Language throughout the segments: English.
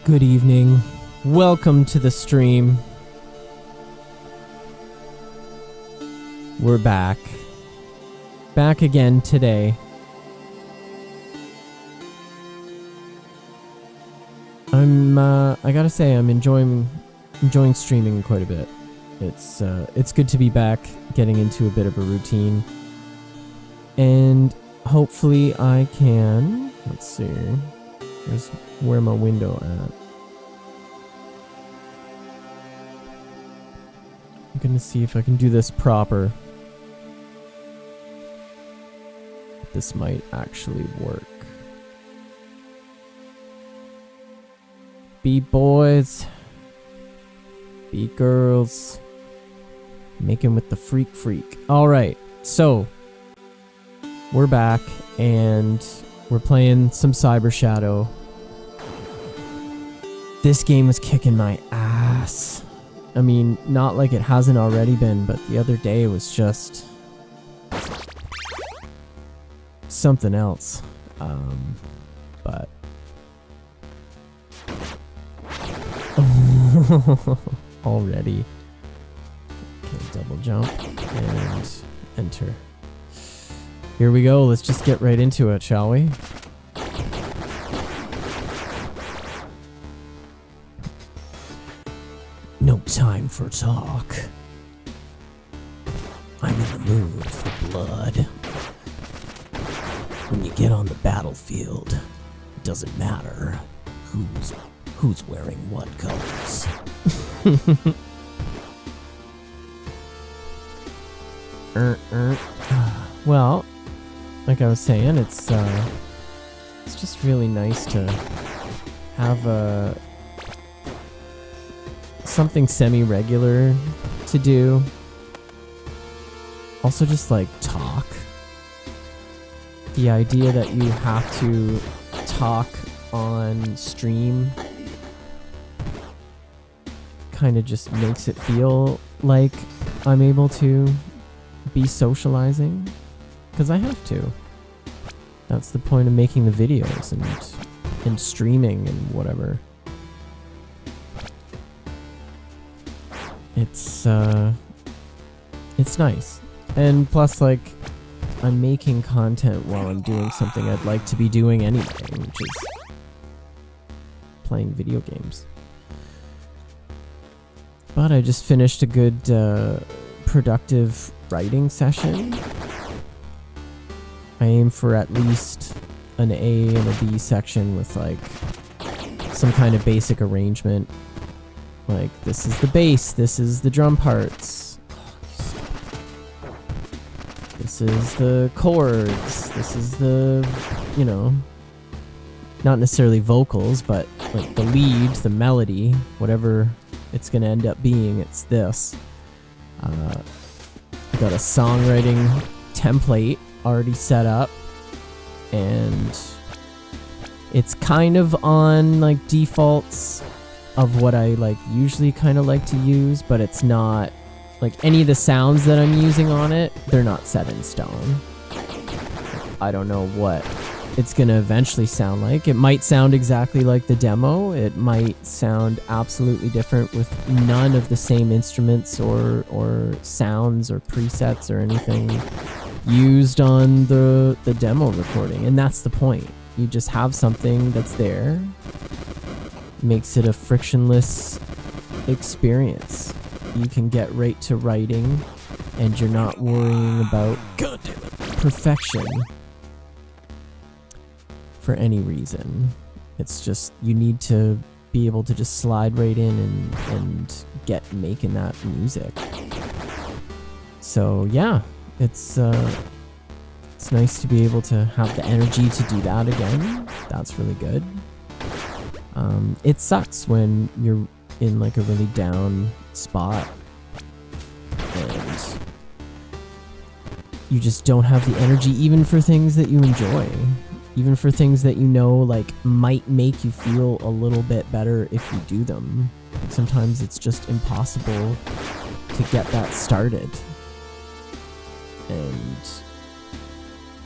Good evening. Welcome to the stream. We're back. Back again today. I gotta say, I'm enjoying streaming quite a bit. It's good to be back, getting into a bit of a routine. And hopefully I can, let's see, here's where my window at. I'm gonna see if I can do this proper. This might actually work. Be boys. Be girls. Making with the freak. Alright, so we're back and we're playing some Cyber Shadow. This game was kicking my ass. I mean, not like it hasn't already been, but the other day was just something else. But already. Okay, double jump and enter. Here we go. Let's just get right into it, shall we? No time for talk. I'm in the mood for blood. When you get on the battlefield, it doesn't matter who's wearing what colors. Well, like I was saying, it's just really nice to have something semi-regular to do. Also just like talk. The idea that you have to talk on stream kind of just makes it feel like I'm able to be socializing, because I have to. That's the point of making the videos and streaming and whatever. It's nice. And plus, like, I'm making content while I'm doing something I'd like to be doing anyway, which is playing video games. But I just finished a good, productive writing session. I aim for at least an A and a B section with, like, some kind of basic arrangement. Like, this is the bass, this is the drum parts. This is the chords, this is the, you know, not necessarily vocals, but like the lead, the melody, whatever it's gonna end up being, it's this. I got a songwriting template already set up, and it's kind of on like defaults of what I like usually kind of like to use, but it's not like any of the sounds that I'm using on it, they're not set in stone. I don't know what it's gonna eventually sound like. It might sound exactly like the demo. It might sound absolutely different with none of the same instruments or sounds or presets or anything used on the demo recording. And that's the point. You just have something that's there. Makes it a frictionless experience. You can get right to writing, and you're not worrying about, God damn it, perfection for any reason. It's just, you need to be able to just slide right in and get making that music. So yeah, it's nice to be able to have the energy to do that again. That's really good. It sucks when you're in like a really down spot and you just don't have the energy even for things that you enjoy, even for things that you know like might make you feel a little bit better if you do them. Sometimes it's just impossible to get that started. And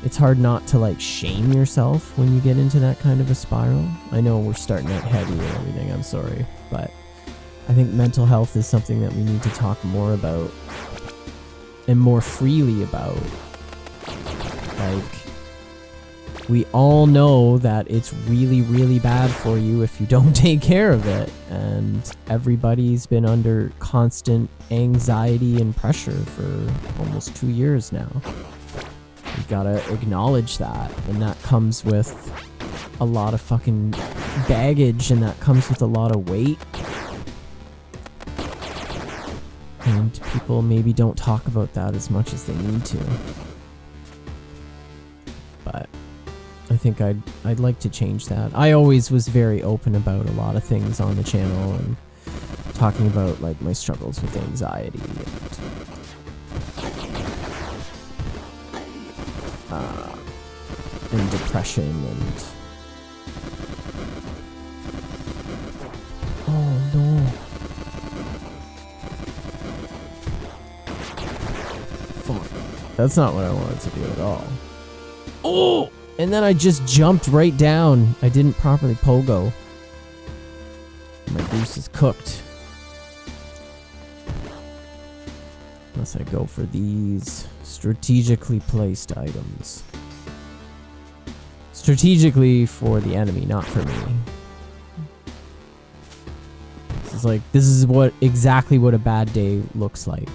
it's hard not to like shame yourself when you get into that kind of a spiral. I know we're starting out heavy and everything, I'm sorry, but I think mental health is something that we need to talk more about and more freely about. Like, we all know that it's really, really bad for you if you don't take care of it, and everybody's been under constant anxiety and pressure for almost 2 years now. You gotta acknowledge that, and that comes with a lot of fucking baggage, and that comes with a lot of weight. And people maybe don't talk about that as much as they need to. But I think I'd like to change that. I always was very open about a lot of things on the channel, and talking about like my struggles with anxiety and depression and oh no. Fuck. That's not what I wanted to do at all. Oh! And then I just jumped right down. I didn't properly pogo. My goose is cooked. Unless I go for these strategically placed items. Strategically for the enemy, not for me. This is exactly what a bad day looks like.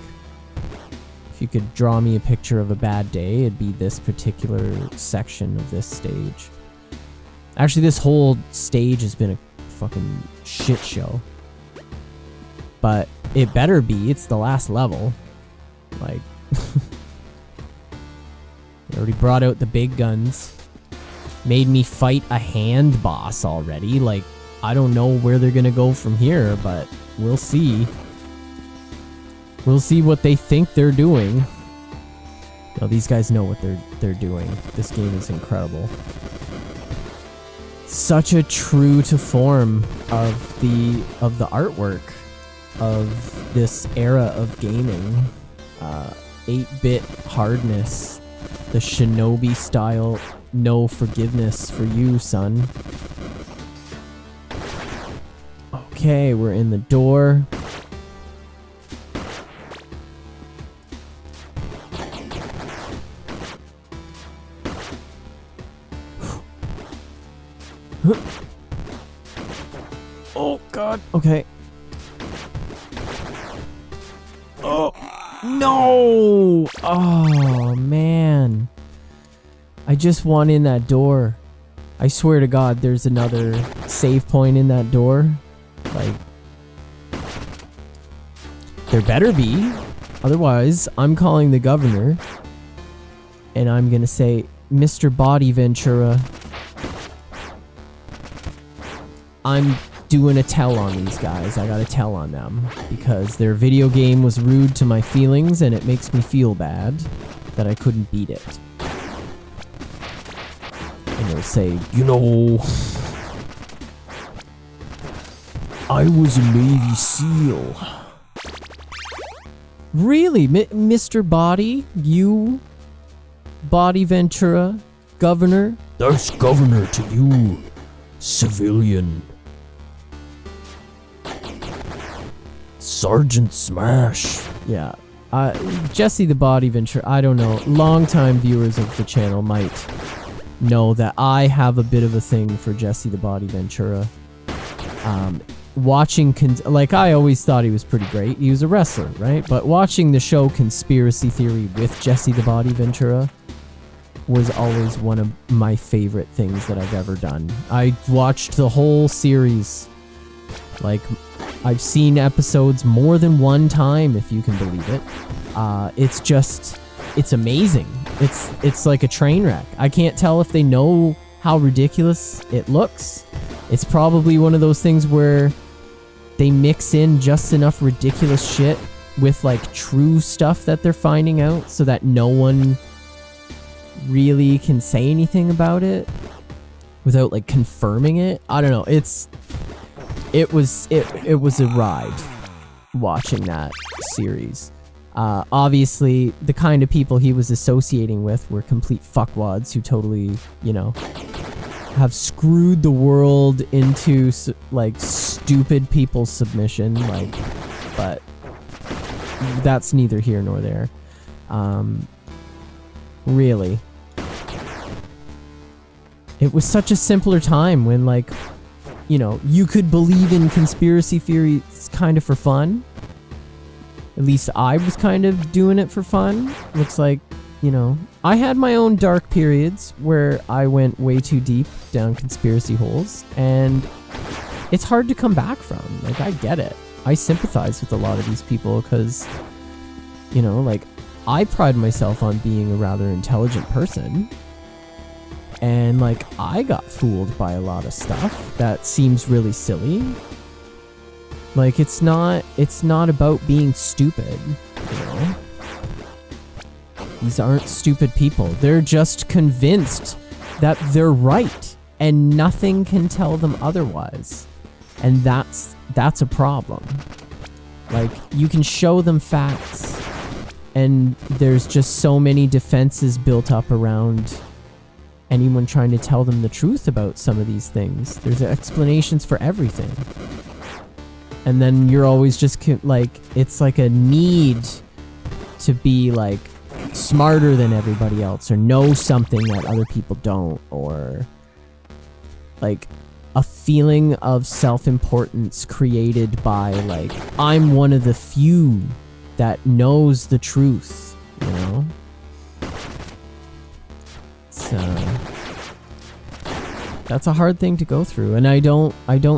If you could draw me a picture of a bad day, it'd be this particular section of this stage. Actually, this whole stage has been a fucking shit show. But it better be. It's the last level. Like, they already brought out the big guns. Made me fight a hand boss already. Like, I don't know where they're gonna go from here, but we'll see. We'll see what they think they're doing. No, these guys know what they're doing. This game is incredible. Such a true to form of the artwork of this era of gaming. 8-bit hardness, the shinobi style, no forgiveness for you, son. Okay, we're in the door. Oh god. Okay. Oh no! Oh man. I just want in that door. I swear to god there's another save point in that door. Like, there better be. Otherwise, I'm calling the governor and I'm gonna say, Mr. Body Ventura, I'm doing a tell on these guys. I gotta tell on them because their video game was rude to my feelings and it makes me feel bad that I couldn't beat it. And they'll say, you know, I was a Navy SEAL. Really? Mr. Body? You? Body Ventura? Governor? That's governor to you, civilian. Sergeant Smash. Yeah. Jesse the Body Ventura, I don't know. Longtime viewers of the channel might know that I have a bit of a thing for Jesse the Body Ventura. Watching, like, I always thought he was pretty great. He was a wrestler, right? But watching the show Conspiracy Theory with Jesse the Body Ventura was always one of my favorite things that I've ever done. I watched the whole series. Like, I've seen episodes more than one time, if you can believe it. It's just, it's amazing. It's like a train wreck. I can't tell if they know how ridiculous it looks. It's probably one of those things where they mix in just enough ridiculous shit with like true stuff that they're finding out so that no one really can say anything about it without like confirming it. I don't know. It was a ride watching that series. Obviously, the kind of people he was associating with were complete fuckwads who totally, you know, have screwed the world into like stupid people's submission. Like, but that's neither here nor there. Really, it was such a simpler time when, like, you know, you could believe in conspiracy theories kind of for fun. At least I was kind of doing it for fun. Looks like, you know, I had my own dark periods where I went way too deep down conspiracy holes, and it's hard to come back from. Like, I get it. I sympathize with a lot of these people because, you know, like, I pride myself on being a rather intelligent person. And, like, I got fooled by a lot of stuff that seems really silly. Like, it's not about being stupid, you know? These aren't stupid people. They're just convinced that they're right, and nothing can tell them otherwise. And that's a problem. Like, you can show them facts, and there's just so many defenses built up around anyone trying to tell them the truth about some of these things. There's explanations for everything. And then you're always just like, it's like a need to be like smarter than everybody else, or know something that other people don't, or like a feeling of self-importance created by, like, I'm one of the few that knows the truth, you know? So that's a hard thing to go through, and I don't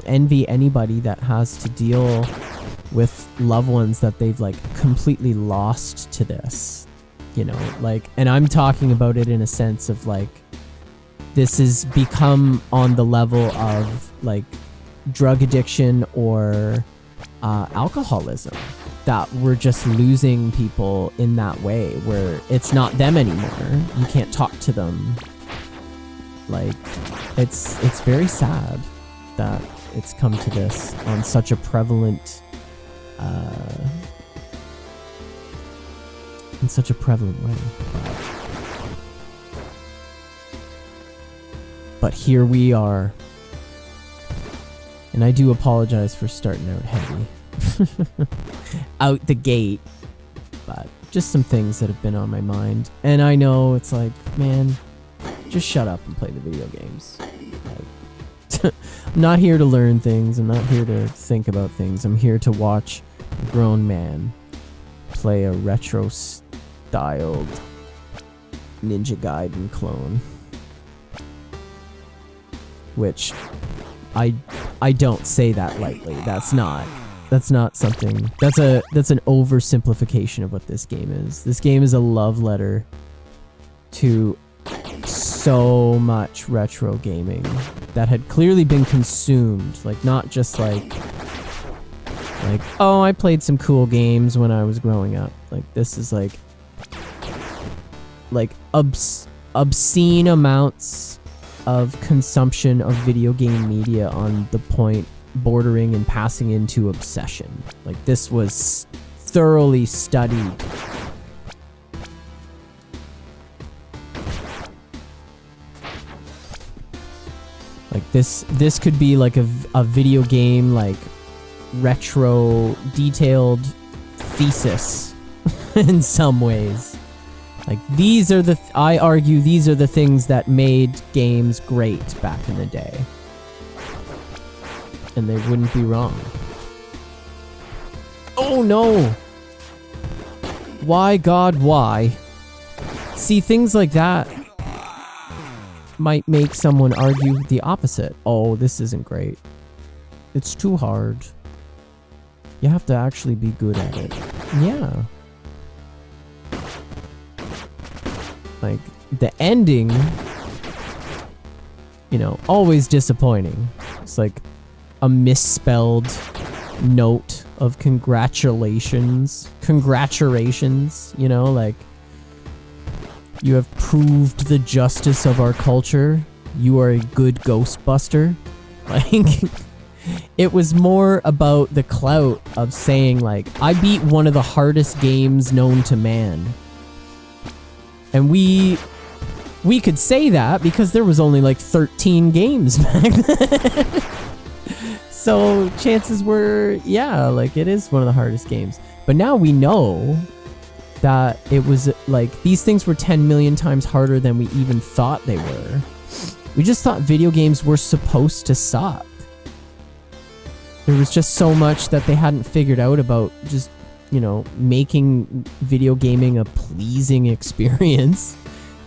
envy anybody that has to deal with loved ones that they've, like, completely lost to this, you know? Like, and I'm talking about it in a sense of, like, this has become on the level of, like, drug addiction or alcoholism, that we're just losing people in that way, where it's not them anymore. You can't talk to them. Like, it's very sad that it's come to this on such a prevalent in such a prevalent way. But here we are. And I do apologize for starting out heavy. Out the gate. But just some things that have been on my mind. And I know it's like, man, just shut up and play the video games. Like, I'm not here to learn things. I'm not here to think about things. I'm here to watch a grown man play a retro-styled Ninja Gaiden clone. Which I don't say that lightly. That's not something. That's an oversimplification of what this game is. This game is a love letter to so much retro gaming that had clearly been consumed. Like, not just like, oh, I played some cool games when I was growing up. Like, this is like obscene amounts of consumption of video game media on the point bordering and passing into obsession. Like, this was thoroughly studied. Like, this could be like a video game, like, retro detailed thesis in some ways. Like, these are I argue these are the things that made games great back in the day. And they wouldn't be wrong. Oh no! Why, God, why? See, things like that might make someone argue the opposite. Oh, this isn't great. It's too hard. You have to actually be good at it. Yeah. Like, the ending, you know, always disappointing. It's like a misspelled note of congratulations, you know, like, you have proved the justice of our culture. You are a good Ghostbuster. Like, It was more about the clout of saying, like, I beat one of the hardest games known to man. And we could say that because there was only like 13 games back then. So chances were, yeah, like it is one of the hardest games. But now we know that it was like these things were 10 million times harder than we even thought they were. We just thought video games were supposed to suck. There was just so much that they hadn't figured out about just, you know, making video gaming a pleasing experience.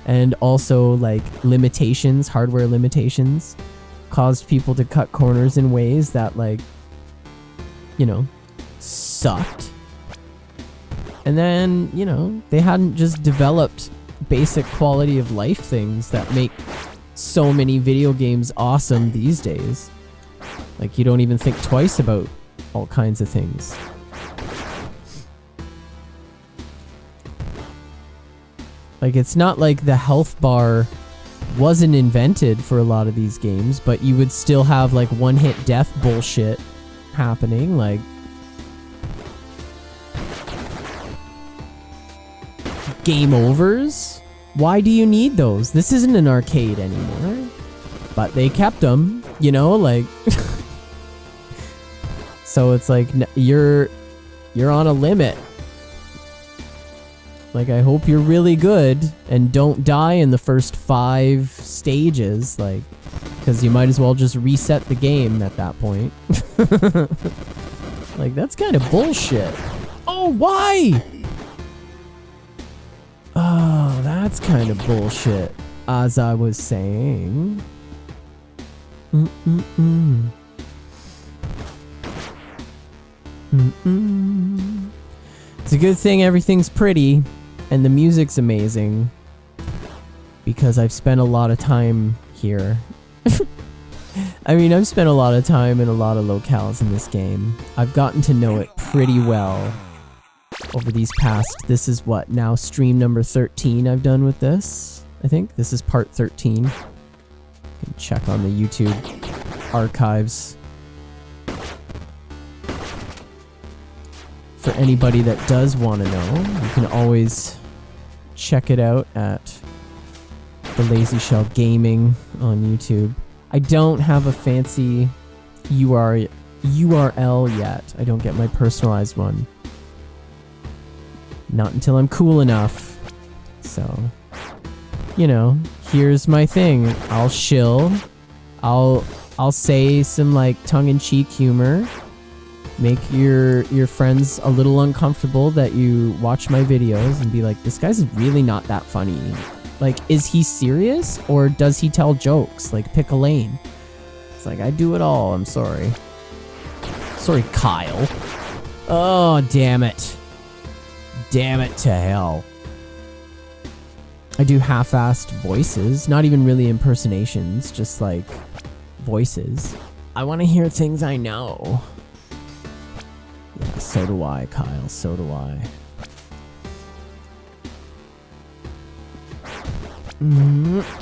And also, like, limitations, hardware limitations, caused people to cut corners in ways that, like, you know, sucked. And then, you know, they hadn't just developed basic quality of life things that make so many video games awesome these days. Like, you don't even think twice about all kinds of things. Like, it's not like the health bar wasn't invented for a lot of these games, but you would still have, like, one-hit death bullshit happening, like... Game overs? Why do you need those? This isn't an arcade anymore. But they kept them, you know, like... So it's like, you're on a limit. Like, I hope you're really good and don't die in the first 5 stages, like, because you might as well just reset the game at that point. Like, that's kind of bullshit. Oh, why? Oh, that's kind of bullshit, as I was saying. It's a good thing everything's pretty and the music's amazing because I've spent a lot of time here. I mean, I've spent a lot of time in a lot of locales in this game. I've gotten to know it pretty well over these past... This is what, now stream number 13 I've done with this, I think. This is part 13. You can check on the YouTube archives. For anybody that does want to know, you can always check it out at The Lazy Shell Gaming on YouTube. I don't have a fancy URL yet. I don't get my personalized one. Not until I'm cool enough. So, you know, here's my thing. I'll shill. I'll say some like tongue-in-cheek humor. Make your friends a little uncomfortable that you watch my videos and be like, this guy's really not that funny. Like, is he serious or does he tell jokes? Like, pick a lane. It's like, I do it all. I'm sorry. Sorry, Kyle. Oh, damn it. Damn it to hell. I do half-assed voices. Not even really impersonations. Just, like, voices. I want to hear things I know. Yeah, so do I, Kyle. So do I.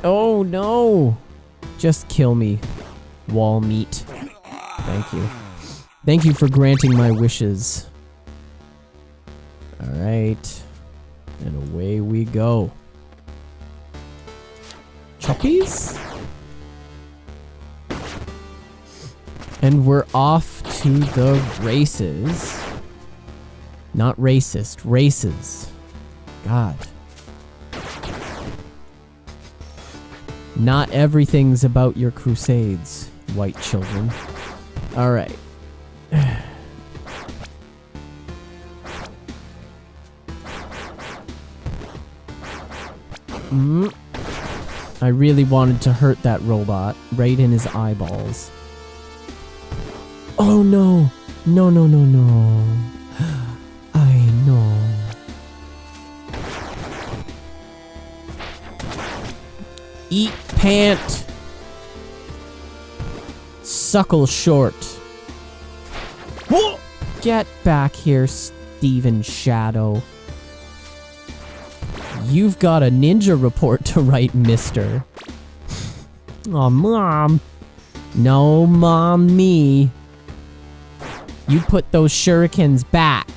Oh, no. Just kill me. Wall meat. Thank you. Thank you for granting my wishes. Alright. And away we go. Choppies? And we're off to the races. Not racist, races. God. Not everything's about your crusades, white children. Alright. I really wanted to hurt that robot right in his eyeballs. Oh no! No, no, no, no. I know. Eat pant. Suckle short. Whoa! Get back here, Steven Shadow. You've got a ninja report to write, mister. Oh, Mom. No, Mom, me. You put those shurikens back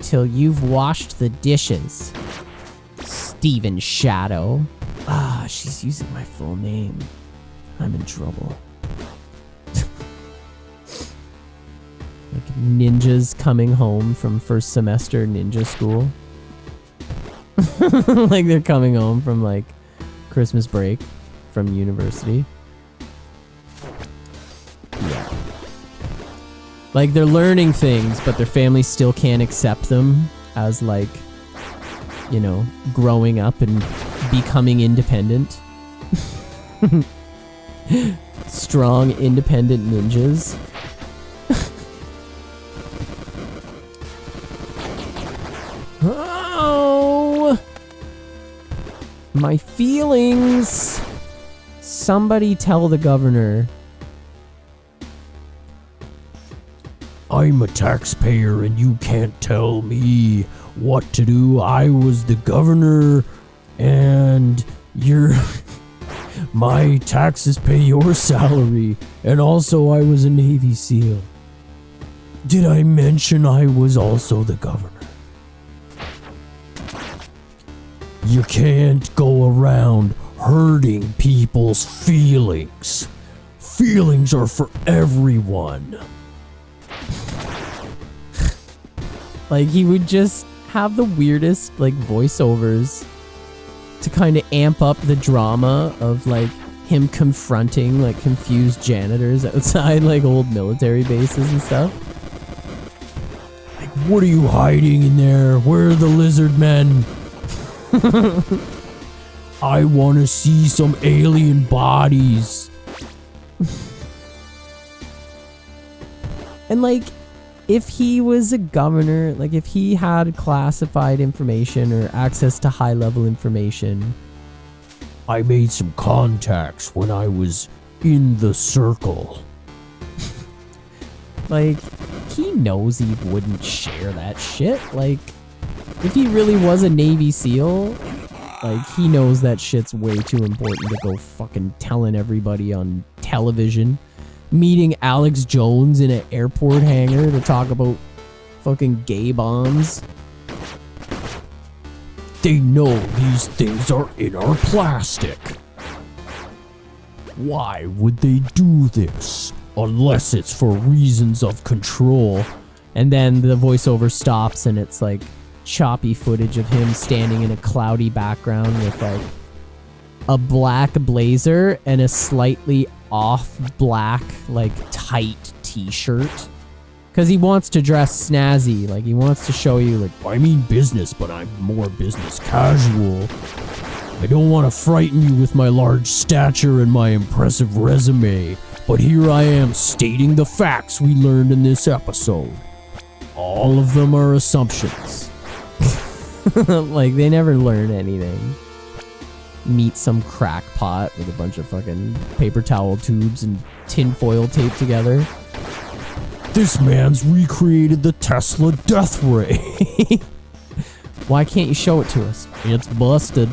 till you've washed the dishes. Steven Shadow. Ah, she's using my full name. I'm in trouble. Like ninjas coming home from first semester ninja school. Like they're coming home from like Christmas break from university. Yeah. Like they're learning things, but their family still can't accept them as like, you know, growing up and becoming independent. Strong, independent ninjas. Oh! My feelings! Somebody tell the governor. I'm a taxpayer and you can't tell me what to do. I was the governor and my taxes pay your salary, and also I was a Navy SEAL. Did I mention I was also the governor? You can't go around hurting people's feelings. Feelings are for everyone. Like, he would just have the weirdest, like, voiceovers to kind of amp up the drama of, like, him confronting, like, confused janitors outside, like, old military bases and stuff. Like, what are you hiding in there? Where are the lizard men? I want to see some alien bodies. And, like, if he was a governor, like if he had classified information or access to high-level information. I made some contacts when I was in the circle. Like, he knows he wouldn't share that shit. Like, if he really was a Navy SEAL, like, he knows that shit's way too important to go fucking telling everybody on television. Meeting Alex Jones in an airport hangar to talk about fucking gay bombs. They know these things are in our plastic. Why would they do this? Unless it's for reasons of control. And then the voiceover stops and it's like choppy footage of him standing in a cloudy background with like a black blazer and a slightly off black, like, tight t-shirt. Because he wants to dress snazzy. Like, he wants to show you, like, I mean business, but I'm more business casual. I don't want to frighten you with my large stature and my impressive resume, but here I am stating the facts we learned in this episode. All of them are assumptions. like, they never learn anything. Meet some crackpot with a bunch of fucking paper towel tubes and tinfoil taped together. This man's recreated the Tesla death ray. Why can't you show it to us? It's busted.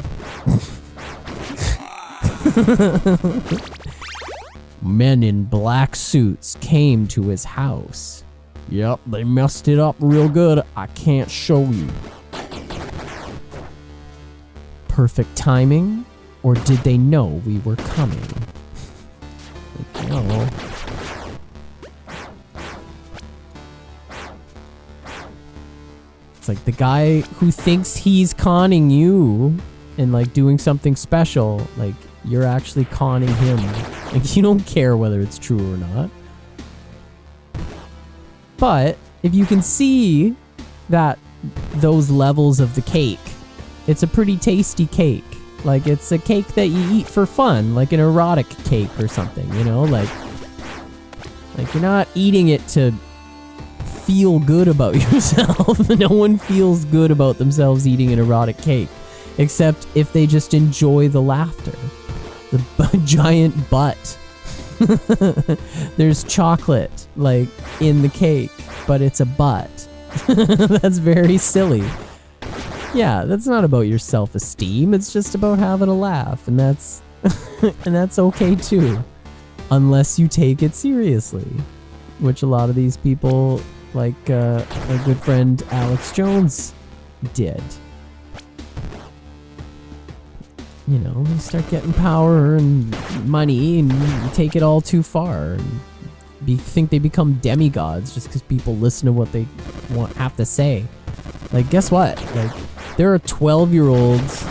Men in black suits came to his house. Yep, they messed it up real good. I can't show you. Perfect timing, or did they know we were coming? Like, no. It's like the guy who thinks he's conning you and like doing something special, like you're actually conning him. Like, you don't care whether it's true or not. But if you can see that those levels of the cake, it's a pretty tasty cake. Like, it's a cake that you eat for fun, like an erotic cake or something, you know? Like you're not eating it to feel good about yourself. No one feels good about themselves eating an erotic cake, except if they just enjoy the laughter. The giant butt. There's chocolate, like, in the cake, but it's a butt. That's very silly. Yeah, that's not about your self-esteem. It's just about having a laugh, and that's and that's okay too, unless you take it seriously. which a lot of these people, like our good friend Alex Jones, did. You know, they start getting power and money and take it all too far. And think they become demigods just because people listen to what they have to say. Like, guess what? Like, there are 12-year-olds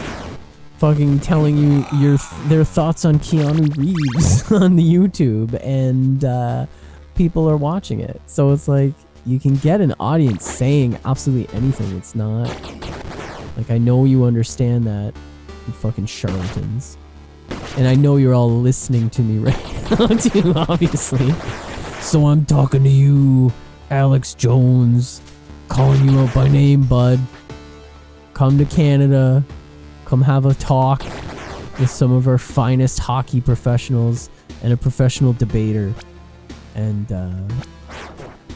fucking telling you their thoughts on Keanu Reeves on the YouTube, and people are watching it. So it's like, you can get an audience saying absolutely anything. It's not like, I know you understand that, you fucking charlatans. And I know you're all listening to me right now too, obviously. So I'm talking to you, Alex Jones, calling you out by name, bud. Come to Canada, come have a talk with some of our finest hockey professionals and a professional debater. And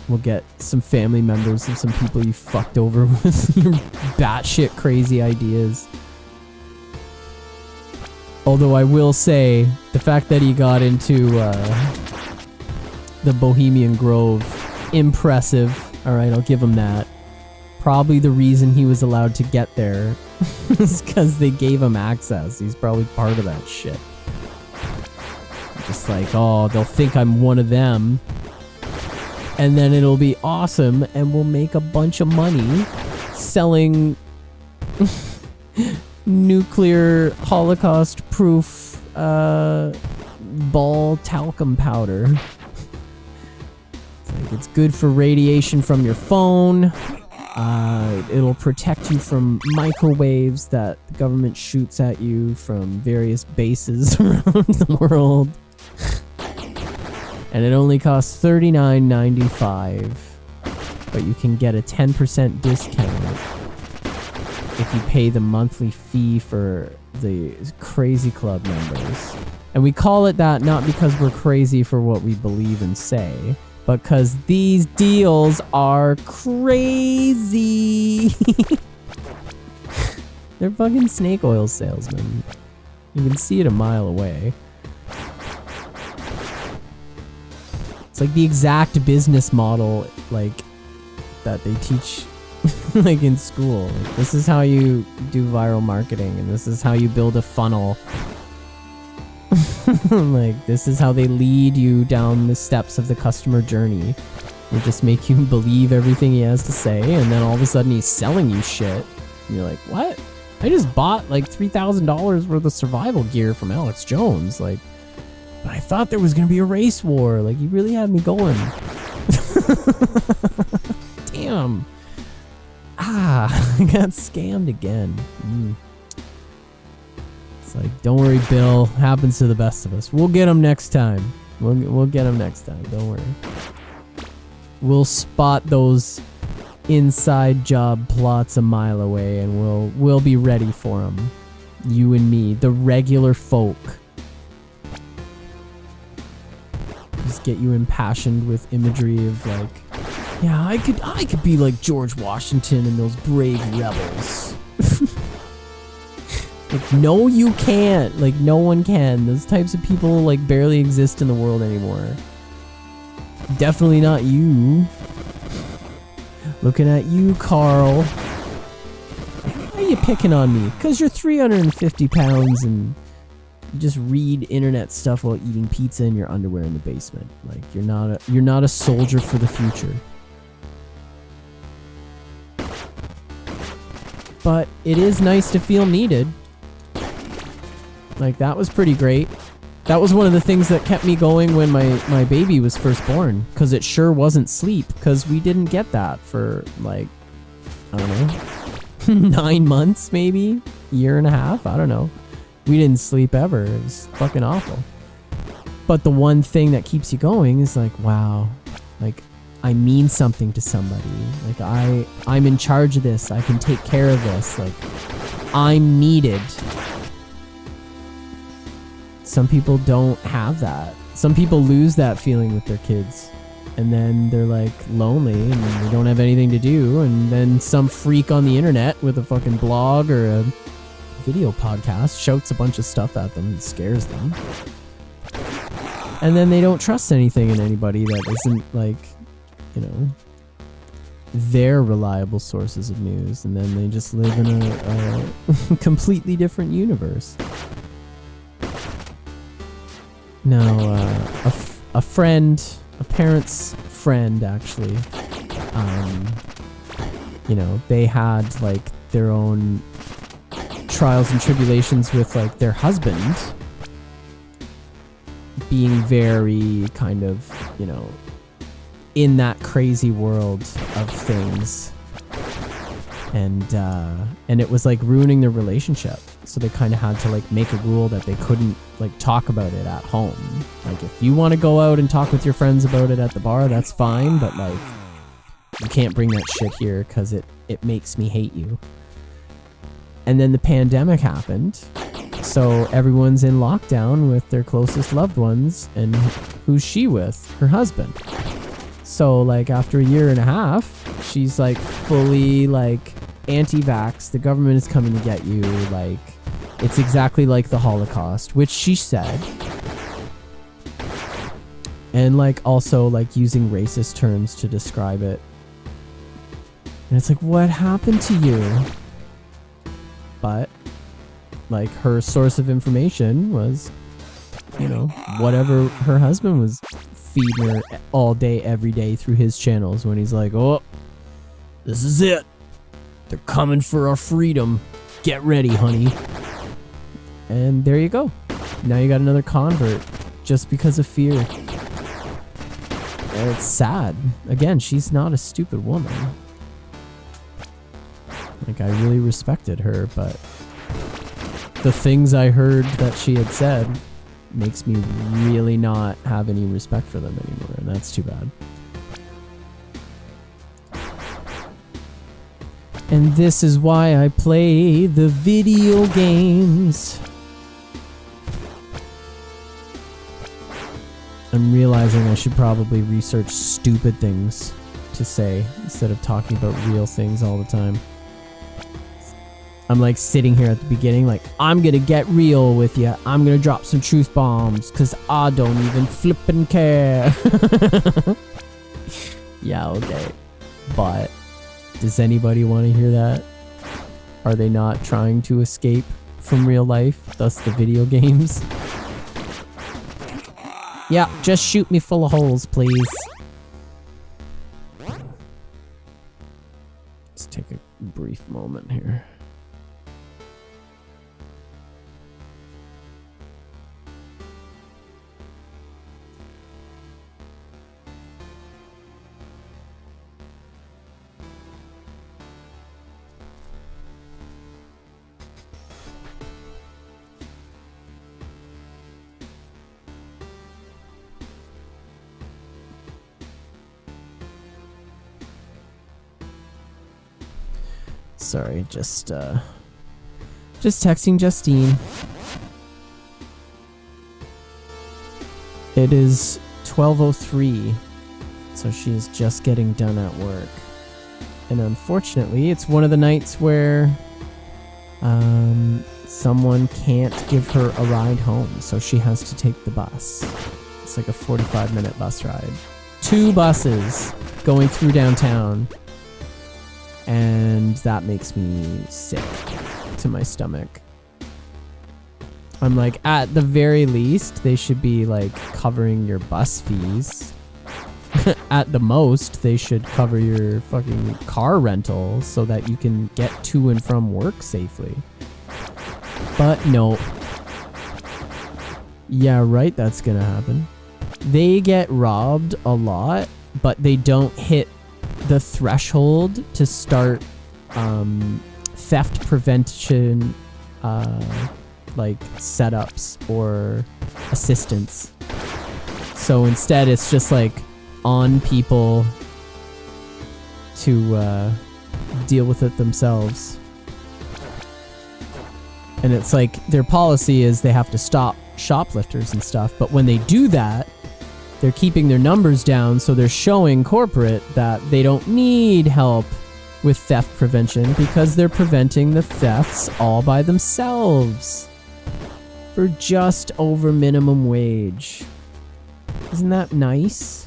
we'll get some family members of some people you fucked over with your batshit crazy ideas. Although I will say, the fact that he got into the Bohemian Grove, impressive. Alright, I'll give him that. Probably the reason he was allowed to get there is because they gave him access. He's probably part of that shit. Just like, oh, they'll think I'm one of them. And then it'll be awesome, and we'll make a bunch of money selling nuclear Holocaust-proof ball talcum powder. It's like, it's good for radiation from your phone. It'll protect you from microwaves that the government shoots at you from various bases around the world. And it only costs $39.95, but you can get a 10% discount if you pay the monthly fee for the Crazy Club members. And we call it that not because we're crazy for what we believe and say, but because these deals are crazy. They're fucking snake oil salesmen. You can see it a mile away. It's like the exact business model, like, that they teach like in school. Like, this is how you do viral marketing, and this is how you build a funnel. Like, this is how they lead you down the steps of the customer journey. They just make you believe everything he has to say, and then all of a sudden he's selling you shit. And you're like, what? I just bought like $3,000 worth of survival gear from Alex Jones. Like, but I thought there was gonna be a race war. Like, you really had me going. Damn. I got scammed again. It's like, don't worry, Bill. Happens to the best of us. We'll get him next time. We'll get him next time. Don't worry. We'll spot those inside job plots a mile away, and we'll be ready for them. You and me, the regular folk. Just get you impassioned with imagery of like, yeah, I could be like George Washington and those brave rebels. Like, no, you can't. Like, no one can. Those types of people like barely exist in the world anymore. Definitely not you. Looking at you, Carl. Why are you picking on me? Because you're 350 pounds and you just read internet stuff while eating pizza in your underwear in the basement. Like, you're not a soldier for the future. But it is nice to feel needed. Like, that was pretty great. That was one of the things that kept me going when my baby was first born. Because it sure wasn't sleep. Because we didn't get that for, like, I don't know, 9 months maybe? Year and a half? I don't know. We didn't sleep ever. It was fucking awful. But the one thing that keeps you going is like, wow, like, I mean something to somebody. Like, I'm in charge of this. I can take care of this. Like, I'm needed. Some people don't have that. Some people lose that feeling with their kids. And then they're like lonely and they don't have anything to do. And then some freak on the internet with a fucking blog or a video podcast shouts a bunch of stuff at them and scares them. And then they don't trust anything in anybody that isn't like, you know, their reliable sources of news. And then they just live in a completely different universe. Now, a friend, a parent's friend actually, you know, they had like their own trials and tribulations with like their husband being very kind of, you know, in that crazy world of things, and it was like ruining their relationship. So they kind of had to like make a rule that they couldn't like talk about it at home. Like if you want to go out and talk with your friends about it at the bar, that's fine, but like you can't bring that shit here because it makes me hate you. And then the pandemic happened, so everyone's in lockdown with their closest loved ones, and who's she with? Her husband. So like after a year and a half, she's like fully like anti-vax. The government is coming to get you. Like it's exactly like the Holocaust, which she said. And like also like using racist terms to describe it. And it's like, what happened to you? But like her source of information was, you know, whatever her husband was feeding her all day, every day through his channels when he's like, oh, this is it. They're coming for our freedom. Get ready, honey. And there you go. Now you got another convert just because of fear. And it's sad. Again, she's not a stupid woman. Like, I really respected her, but the things I heard that she had said makes me really not have any respect for them anymore, and that's too bad. And this is why I play the video games. I'm realizing I should probably research stupid things to say instead of talking about real things all the time. I'm like sitting here at the beginning like, I'm gonna get real with you. I'm gonna drop some truth bombs because I don't even flippin' care. Yeah, okay. But does anybody want to hear that? Are they not trying to escape from real life, thus the video games? Yeah, just shoot me full of holes, please. Let's take a brief moment here. Sorry, just texting Justine. It is 12:03, so she is just getting done at work. And unfortunately, it's one of the nights where someone can't give her a ride home, so she has to take the bus. It's like a 45-minute bus ride. 2 buses going through downtown. And that makes me sick to my stomach. I'm like, at the very least, they should be like covering your bus fees. At the most, they should cover your fucking car rental so that you can get to and from work safely. But no. Yeah, right, that's gonna happen. They get robbed a lot, but they don't hit the threshold to start theft prevention like setups or assistance. So instead it's just like on people to deal with it themselves. And it's like their policy is they have to stop shoplifters and stuff, but when they do that, they're keeping their numbers down, so they're showing corporate that they don't need help with theft prevention because they're preventing the thefts all by themselves for just over minimum wage. Isn't that nice?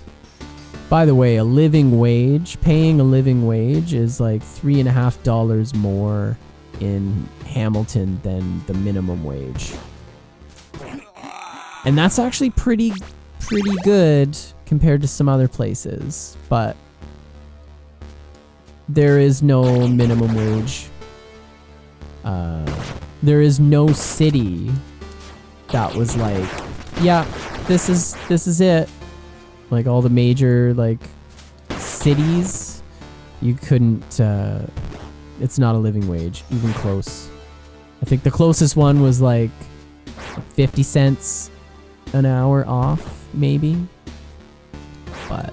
By the way, paying a living wage is like $3.50 more in Hamilton than the minimum wage. And that's actually pretty good compared to some other places, but there is no minimum wage. There is no city that was like, yeah, this is it. Like all the major like cities, you couldn't, it's not a living wage, even close. I think the closest one was like 50 cents an hour off, maybe. But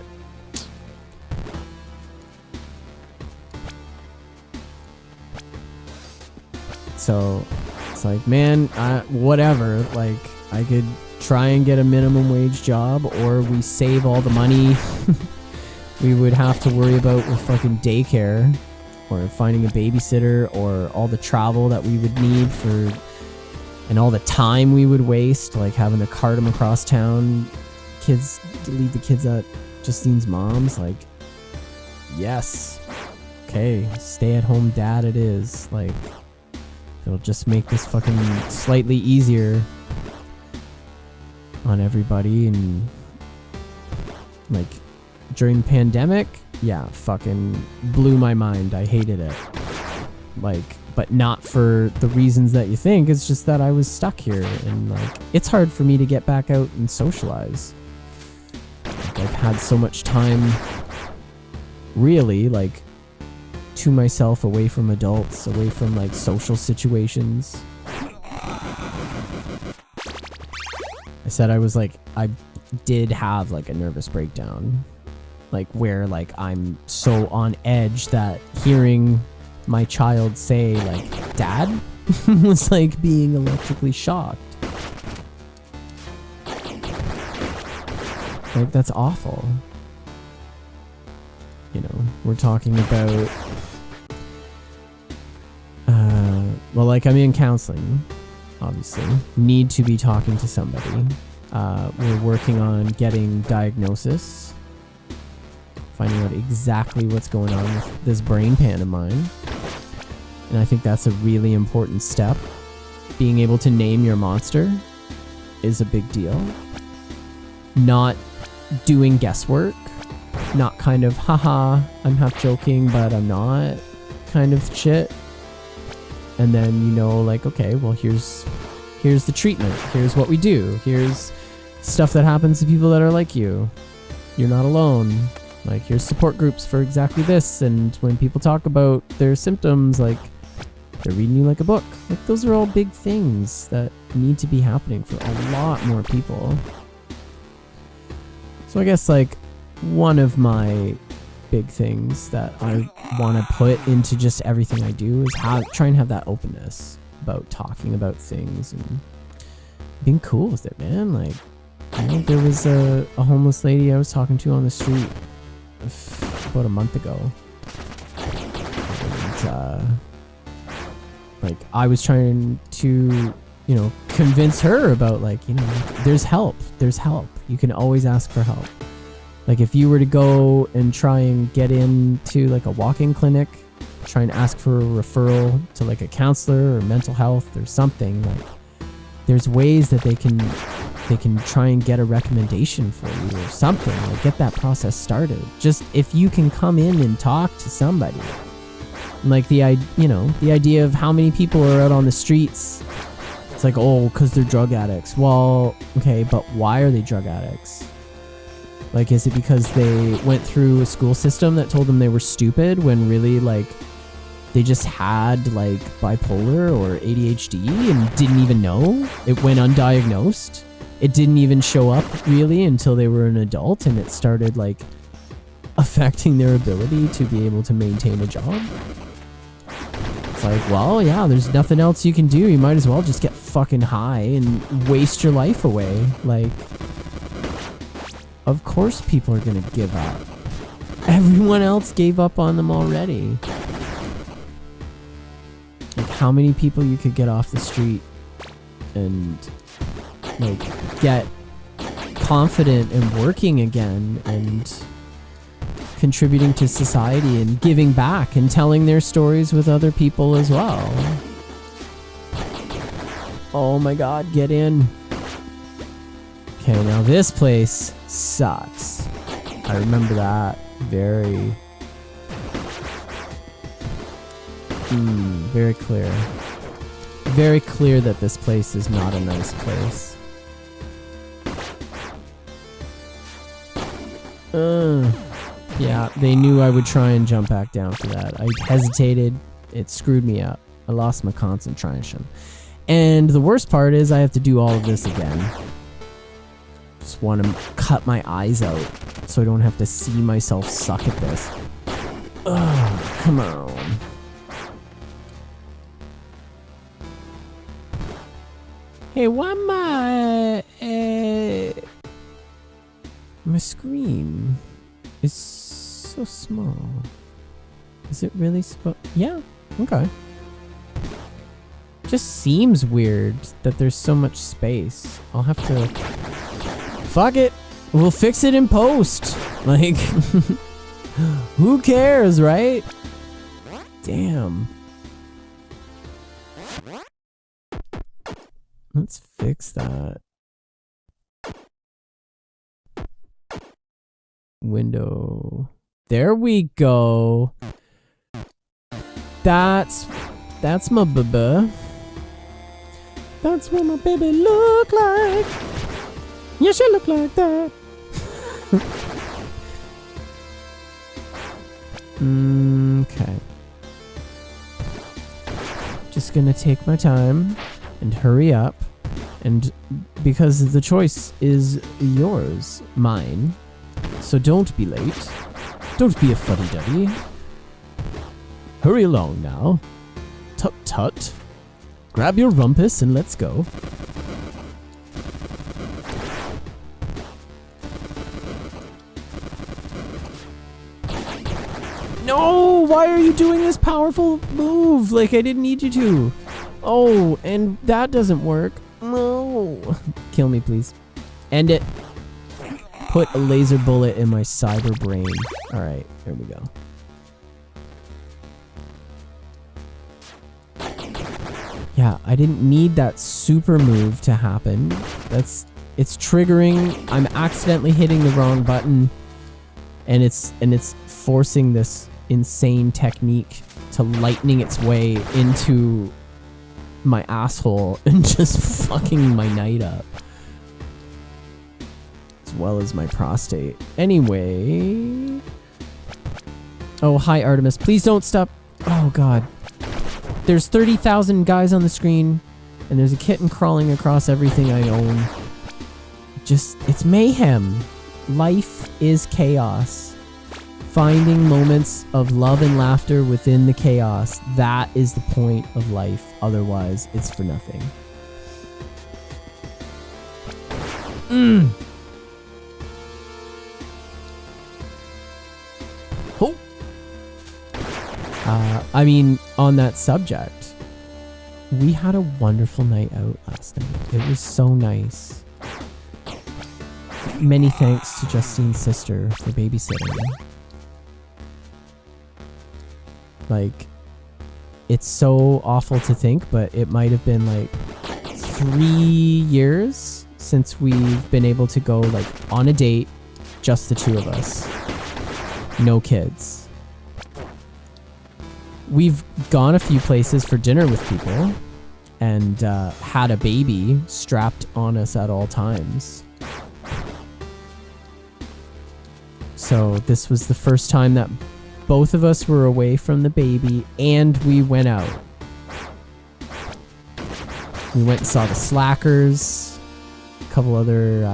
so it's like, man, whatever. Like, I could try and get a minimum wage job, or we save all the money we would have to worry about with fucking daycare, or finding a babysitter, or all the travel that we would need for, and all the time we would waste, like having to cart them across town, leave the kids at Justine's mom's. Like, yes, okay, stay at home dad it is. Like, it'll just make this fucking slightly easier on everybody. And like during the pandemic, yeah, fucking blew my mind. I hated it. Like, but not for the reasons that you think. It's just that I was stuck here, and like it's hard for me to get back out and socialize. Like, I've had so much time really like to myself, away from adults, away from like social situations. I said I did have like a nervous breakdown, like where like I'm so on edge that hearing my child say like dad was like being electrically shocked. Like, that's awful. You know, we're talking about well, like, I'm in counseling, obviously. Need to be talking to somebody. We're working on getting diagnosis, finding out exactly what's going on with this brain pan of mine. And I think that's a really important step. Being able to name your monster is a big deal. Not doing guesswork. Not kind of, haha, I'm half joking, but I'm not kind of shit. And then, you know, like, okay, well, here's the treatment. Here's what we do. Here's stuff that happens to people that are like you. You're not alone. Like, here's support groups for exactly this. And when people talk about their symptoms, like, they're reading you like a book. Like, those are all big things that need to be happening for a lot more people. So I guess, like, one of my big things that I want to put into just everything I do is try and have that openness about talking about things and being cool with it, man. Like, you know, there was a homeless lady I was talking to on the street about a month ago. And, like, I was trying to, you know, convince her about, like, you know, there's help. There's help. You can always ask for help. Like, if you were to go and try and get into like a walk-in clinic, try and ask for a referral to like a counselor or mental health or something, like, there's ways that they can try and get a recommendation for you or something, like get that process started. Just if you can come in and talk to somebody. Like, the idea of how many people are out on the streets. It's like, oh, because they're drug addicts. Well, okay, but why are they drug addicts? Like, is it because they went through a school system that told them they were stupid when really, like, they just had, like, bipolar or ADHD and didn't even know? It went undiagnosed. It didn't even show up, really, until they were an adult, and it started, like, affecting their ability to be able to maintain a job. It's like, well, yeah, there's nothing else you can do. You might as well just get fucking high and waste your life away. Like, of course people are gonna give up. Everyone else gave up on them already. Like, how many people you could get off the street and, like, get confident and working again and contributing to society and giving back and telling their stories with other people as well. Oh my god, get in. Okay, now this place sucks. I remember that very clear. Very clear that this place is not a nice place. Yeah, they knew I would try and jump back down for that. I hesitated. It screwed me up. I lost my concentration. And the worst part is I have to do all of this again. Just want to cut my eyes out so I don't have to see myself suck at this. Ugh, come on. Hey, why my screen is so small? Is it really yeah, okay. Just seems weird that there's so much space. I'll have to... Fuck it! We'll fix it in post! Like... Who cares, right? Damn. Let's fix that. Window. There we go. That's my baby. That's what my baby look like. Yeah, she look like that. Okay. Just gonna take my time and hurry up. And because the choice is yours, mine. So don't be late. Don't be a fuddy-duddy. Hurry along now. Tut-tut. Grab your rumpus and let's go. No! Why are you doing this powerful move? Like, I didn't need you to. Oh, and that doesn't work. No. Kill me, please. End it. Put a laser bullet in my cyber brain. Alright, there we go. Yeah, I didn't need that super move to happen. It's triggering. I'm accidentally hitting the wrong button, and it's forcing this insane technique to lightning its way into my asshole and just fucking my night up. As well as my prostate. Anyway. Oh, hi Artemis. Please don't stop. Oh god. There's 30,000 guys on the screen, and there's a kitten crawling across everything I own. Just, it's mayhem. Life is chaos. Finding moments of love and laughter within the chaos. That is the point of life. Otherwise, it's for nothing. Oh. I mean, on that subject, we had a wonderful night out last night. It was so nice. Many thanks to Justine's sister for babysitting. Like, it's so awful to think, but it might have been like 3 years since we've been able to go like on a date, just the two of us. No kids. We've gone a few places for dinner with people and had a baby strapped on us at all times. So this was the first time that both of us were away from the baby and we went out. We went and saw the Slackers, a couple other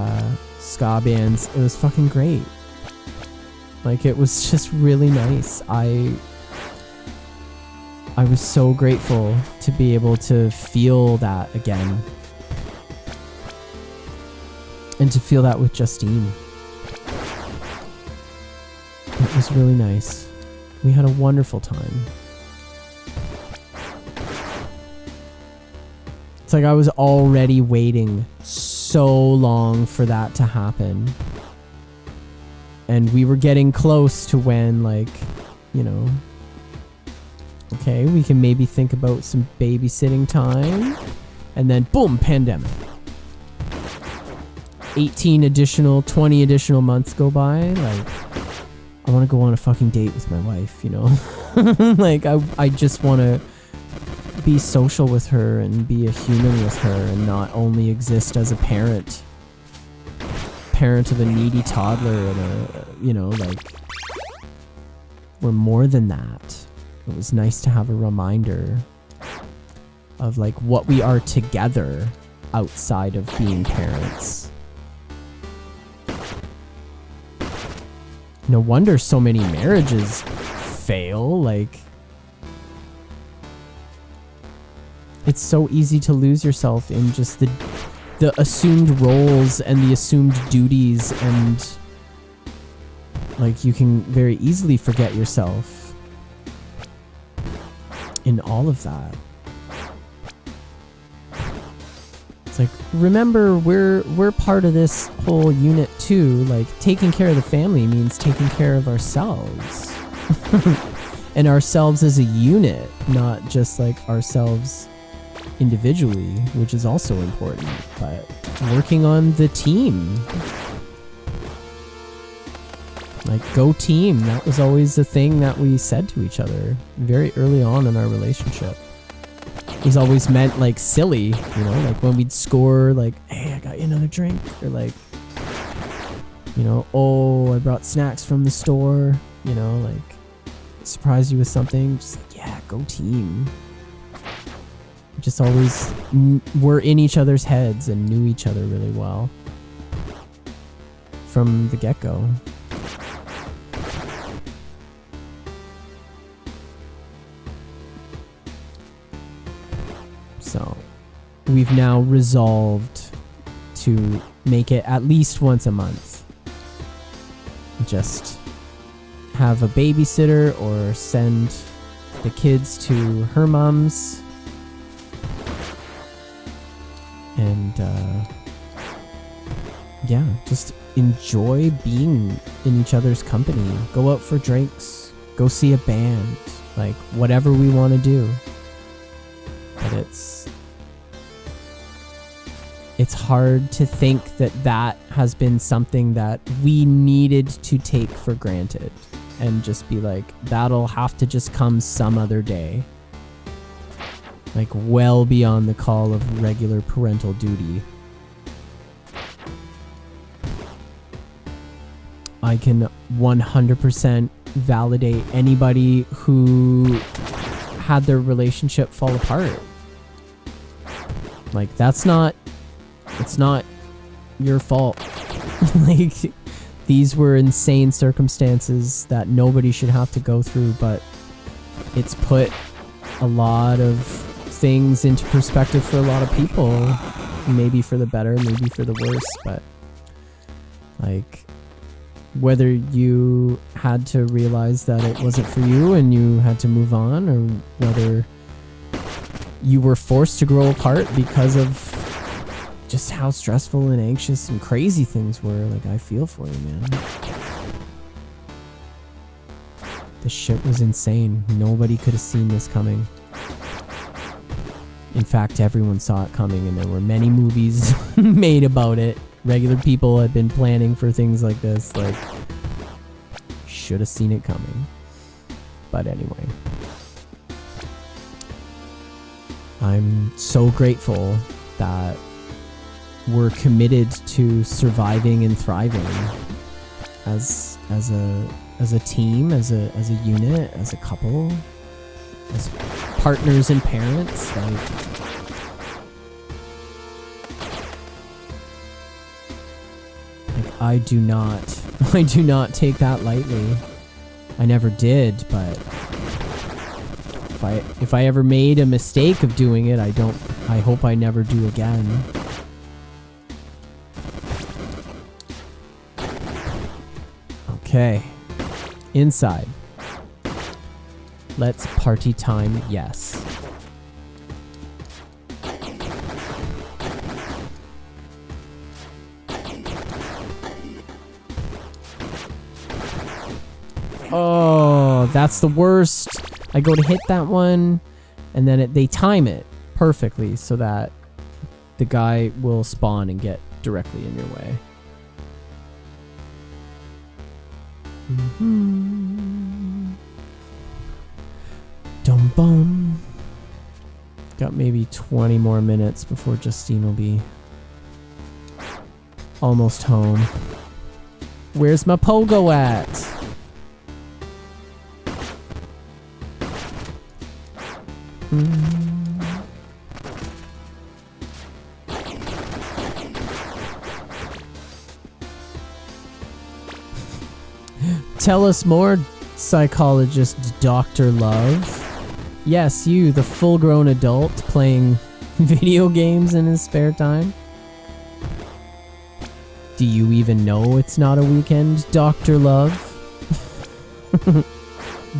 ska bands. It was fucking great. Like, it was just really nice. I was so grateful to be able to feel that again. And to feel that with Justine. It was really nice. We had a wonderful time. It's like I was already waiting so so long for that to happen. And we were getting close to when, like, you know, okay, we can maybe think about some babysitting time. And then, boom, pandemic. 20 additional months go by. Like, I want to go on a fucking date with my wife, you know? Like, I just want to be social with her and be a human with her and not only exist as a parent of a needy toddler and a, you know, like, we're more than that. It was nice to have a reminder of, like, what we are together outside of being parents. No wonder so many marriages fail. Like, it's so easy to lose yourself in just the assumed roles and the assumed duties, and like, you can very easily forget yourself in all of that. It's like, remember, we're part of this whole unit too. Like, taking care of the family means taking care of ourselves. And ourselves as a unit, not just like ourselves individually, which is also important, but working on the team. Like, go team. That was always the thing that we said to each other very early on in our relationship. It was always meant, like, silly, you know, like when we'd score, like, hey, I got you another drink, or like, you know, oh, I brought snacks from the store, you know, like, surprise you with something, just like, yeah, go team. Just always were in each other's heads and knew each other really well from the get-go. So we've now resolved to make it at least once a month. Just have a babysitter or send the kids to her mom's. And, yeah, just enjoy being in each other's company. Go out for drinks. Go see a band. Like, whatever we want to do. But it's hard to think that that has been something that we needed to take for granted. And just be like, that'll have to just come some other day. Like, well beyond the call of regular parental duty. I can 100% validate anybody who had their relationship fall apart. Like, it's not your fault. Like, these were insane circumstances that nobody should have to go through, but it's put a lot of things into perspective for a lot of people. Maybe for the better, maybe for the worse, but like, whether you had to realize that it wasn't for you and you had to move on, or whether you were forced to grow apart because of just how stressful and anxious and crazy things were, like, I feel for you, man. This shit was insane. Nobody could have seen this coming. In fact, everyone saw it coming, and there were many movies made about it. Regular people had been planning for things like this. Like, should have seen it coming. But anyway. I'm so grateful that we're committed to surviving and thriving as a team, as a unit, as a couple, as partners and parents. Like, I do not take that lightly. I never did, but if I ever made a mistake of doing it, I hope I never do again. Okay. Inside. Let's party time, yes. Oh, that's the worst. I go to hit that one, and then they time it perfectly so that the guy will spawn and get directly in your way. Dum bum. Got maybe 20 more minutes before Justine will be almost home. Where's my pogo at? Tell us more, psychologist Dr. Love. Yes, you, the full-grown adult playing video games in his spare time. Do you even know it's not a weekend, Dr. Love?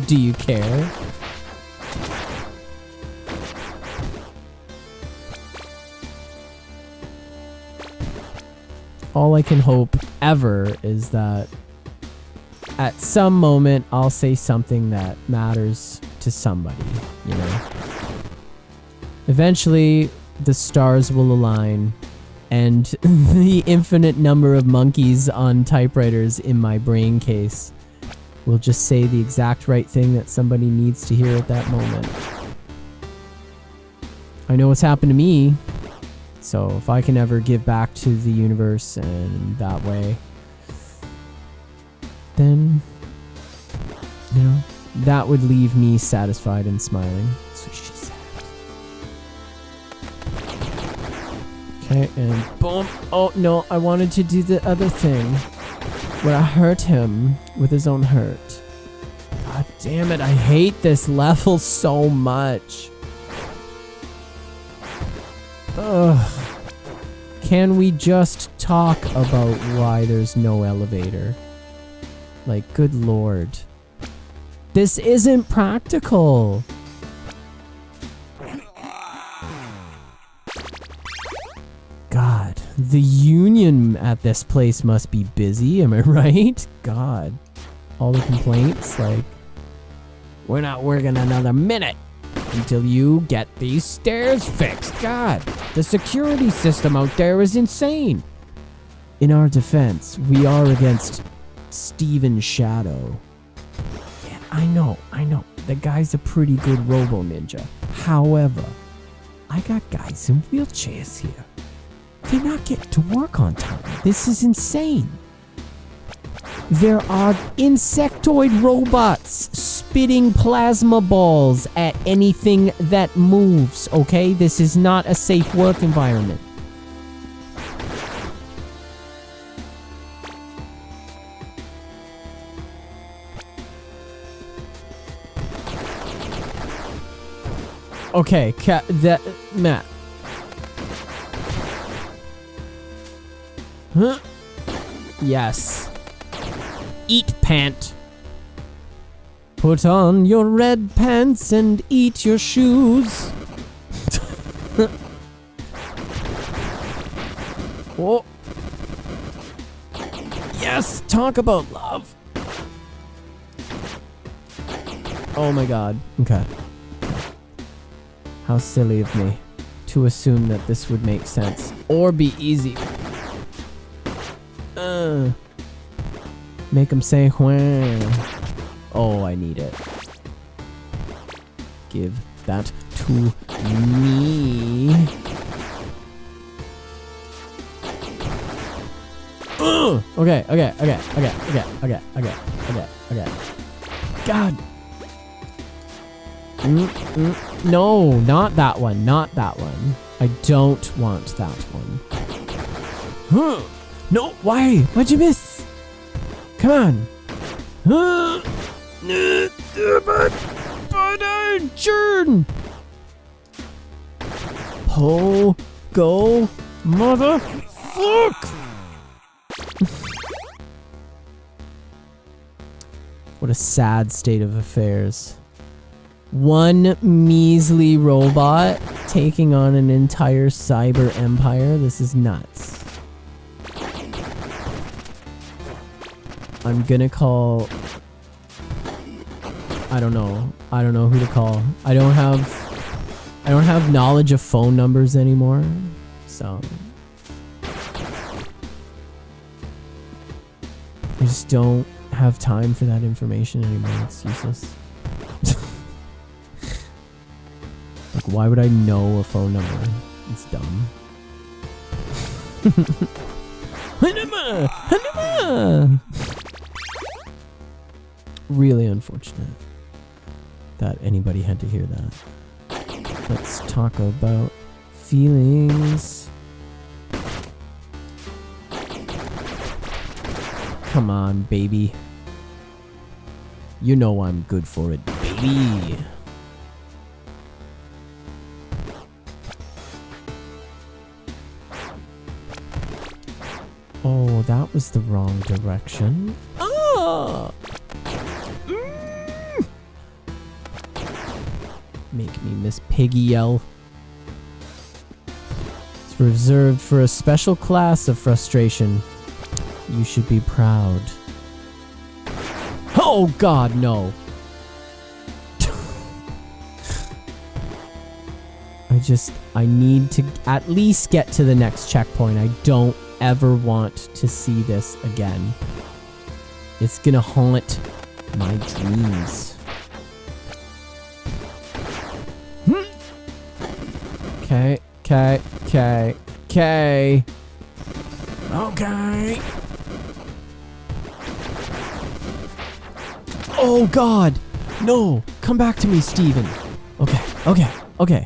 Do you care? All I can hope ever is that at some moment I'll say something that matters to somebody, you know? Eventually, the stars will align, and the infinite number of monkeys on typewriters in my brain case will just say the exact right thing that somebody needs to hear at that moment. I know what's happened to me, so if I can ever give back to the universe and that way, then, you know, that would leave me satisfied and smiling. That's what she said. Okay, and boom. Oh, no, I wanted to do the other thing where I hurt him with his own hurt. God damn it, I hate this level so much. Ugh. Can we just talk about why there's no elevator? Like, good lord. This isn't practical. God, the union at this place must be busy, am I right? God. All the complaints, like, we're not working another minute until you get these stairs fixed. God, the security system out there is insane. In our defense, we are against Steven Shadow. Yeah, I know. The guy's a pretty good robo ninja. However, I got guys in wheelchairs here. They're not getting to work on time. This is insane. There are insectoid robots spitting plasma balls at anything that moves, okay? This is not a safe work environment. Okay, Matt. Huh? Yes. Eat pant. Put on your red pants and eat your shoes. Oh. Yes, talk about love. Oh my god. Okay. How silly of me to assume that this would make sense or be easy. Make him say wham. Oh, I need it. Give that to me. Okay. God. No, not that one. Not that one. I don't want that one. No, why? Why'd you miss? Come on. Churn. Go, motherfuck. What a sad state of affairs. One measly robot taking on an entire cyber empire. This is nuts. I'm gonna call I don't know. I don't know who to call. I don't have knowledge of phone numbers anymore. So I just don't have time for that information anymore. It's useless. Like, why would I know a phone number? It's dumb. Really unfortunate that anybody had to hear that. Let's talk about feelings. Come on, baby. You know I'm good for it, baby. Oh, that was the wrong direction. Ah! Make me Miss Piggy yell. It's reserved for a special class of frustration. You should be proud. Oh God, no. I need to at least get to the next checkpoint. I don't ever want to see this again. It's gonna haunt my dreams. Okay. Oh God! No! Come back to me, Steven! Okay.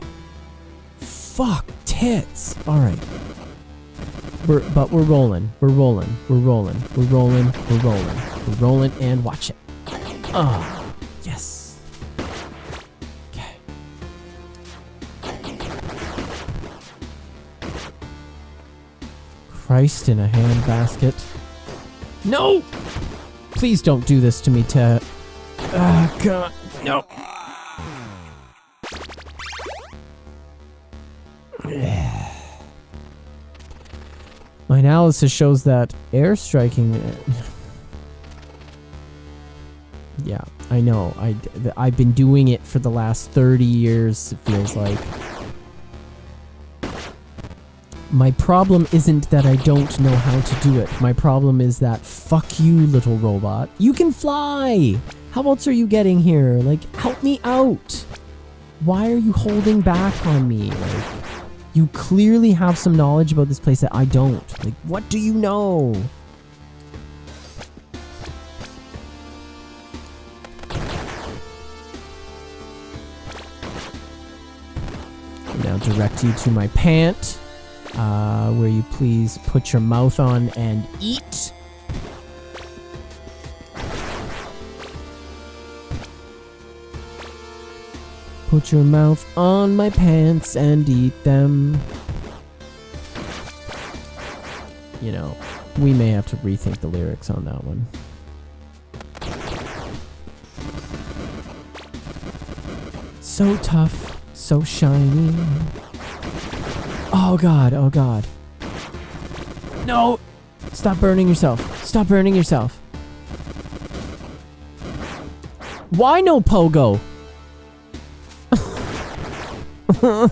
Fuck tits! Alright. We're rolling. We're rolling and watch it. Oh, yes. Okay. Christ in a handbasket. No! Please don't do this to me, Ted. Ah, God. No. My analysis shows that air striking... Yeah, I know. I've been doing it for the last 30 years, it feels like. My problem isn't that I don't know how to do it. My problem is that, fuck you, little robot. You can fly! How else are you getting here? Like, help me out! Why are you holding back on me? Like, you clearly have some knowledge about this place that I don't. Like, what do you know? I'll now direct you to my pant, where you please put your mouth on and eat. Put your mouth on my pants and eat them. You know, we may have to rethink the lyrics on that one. So tough, so shiny. Oh God, oh God. No! Stop burning yourself. Stop burning yourself. Why no pogo? I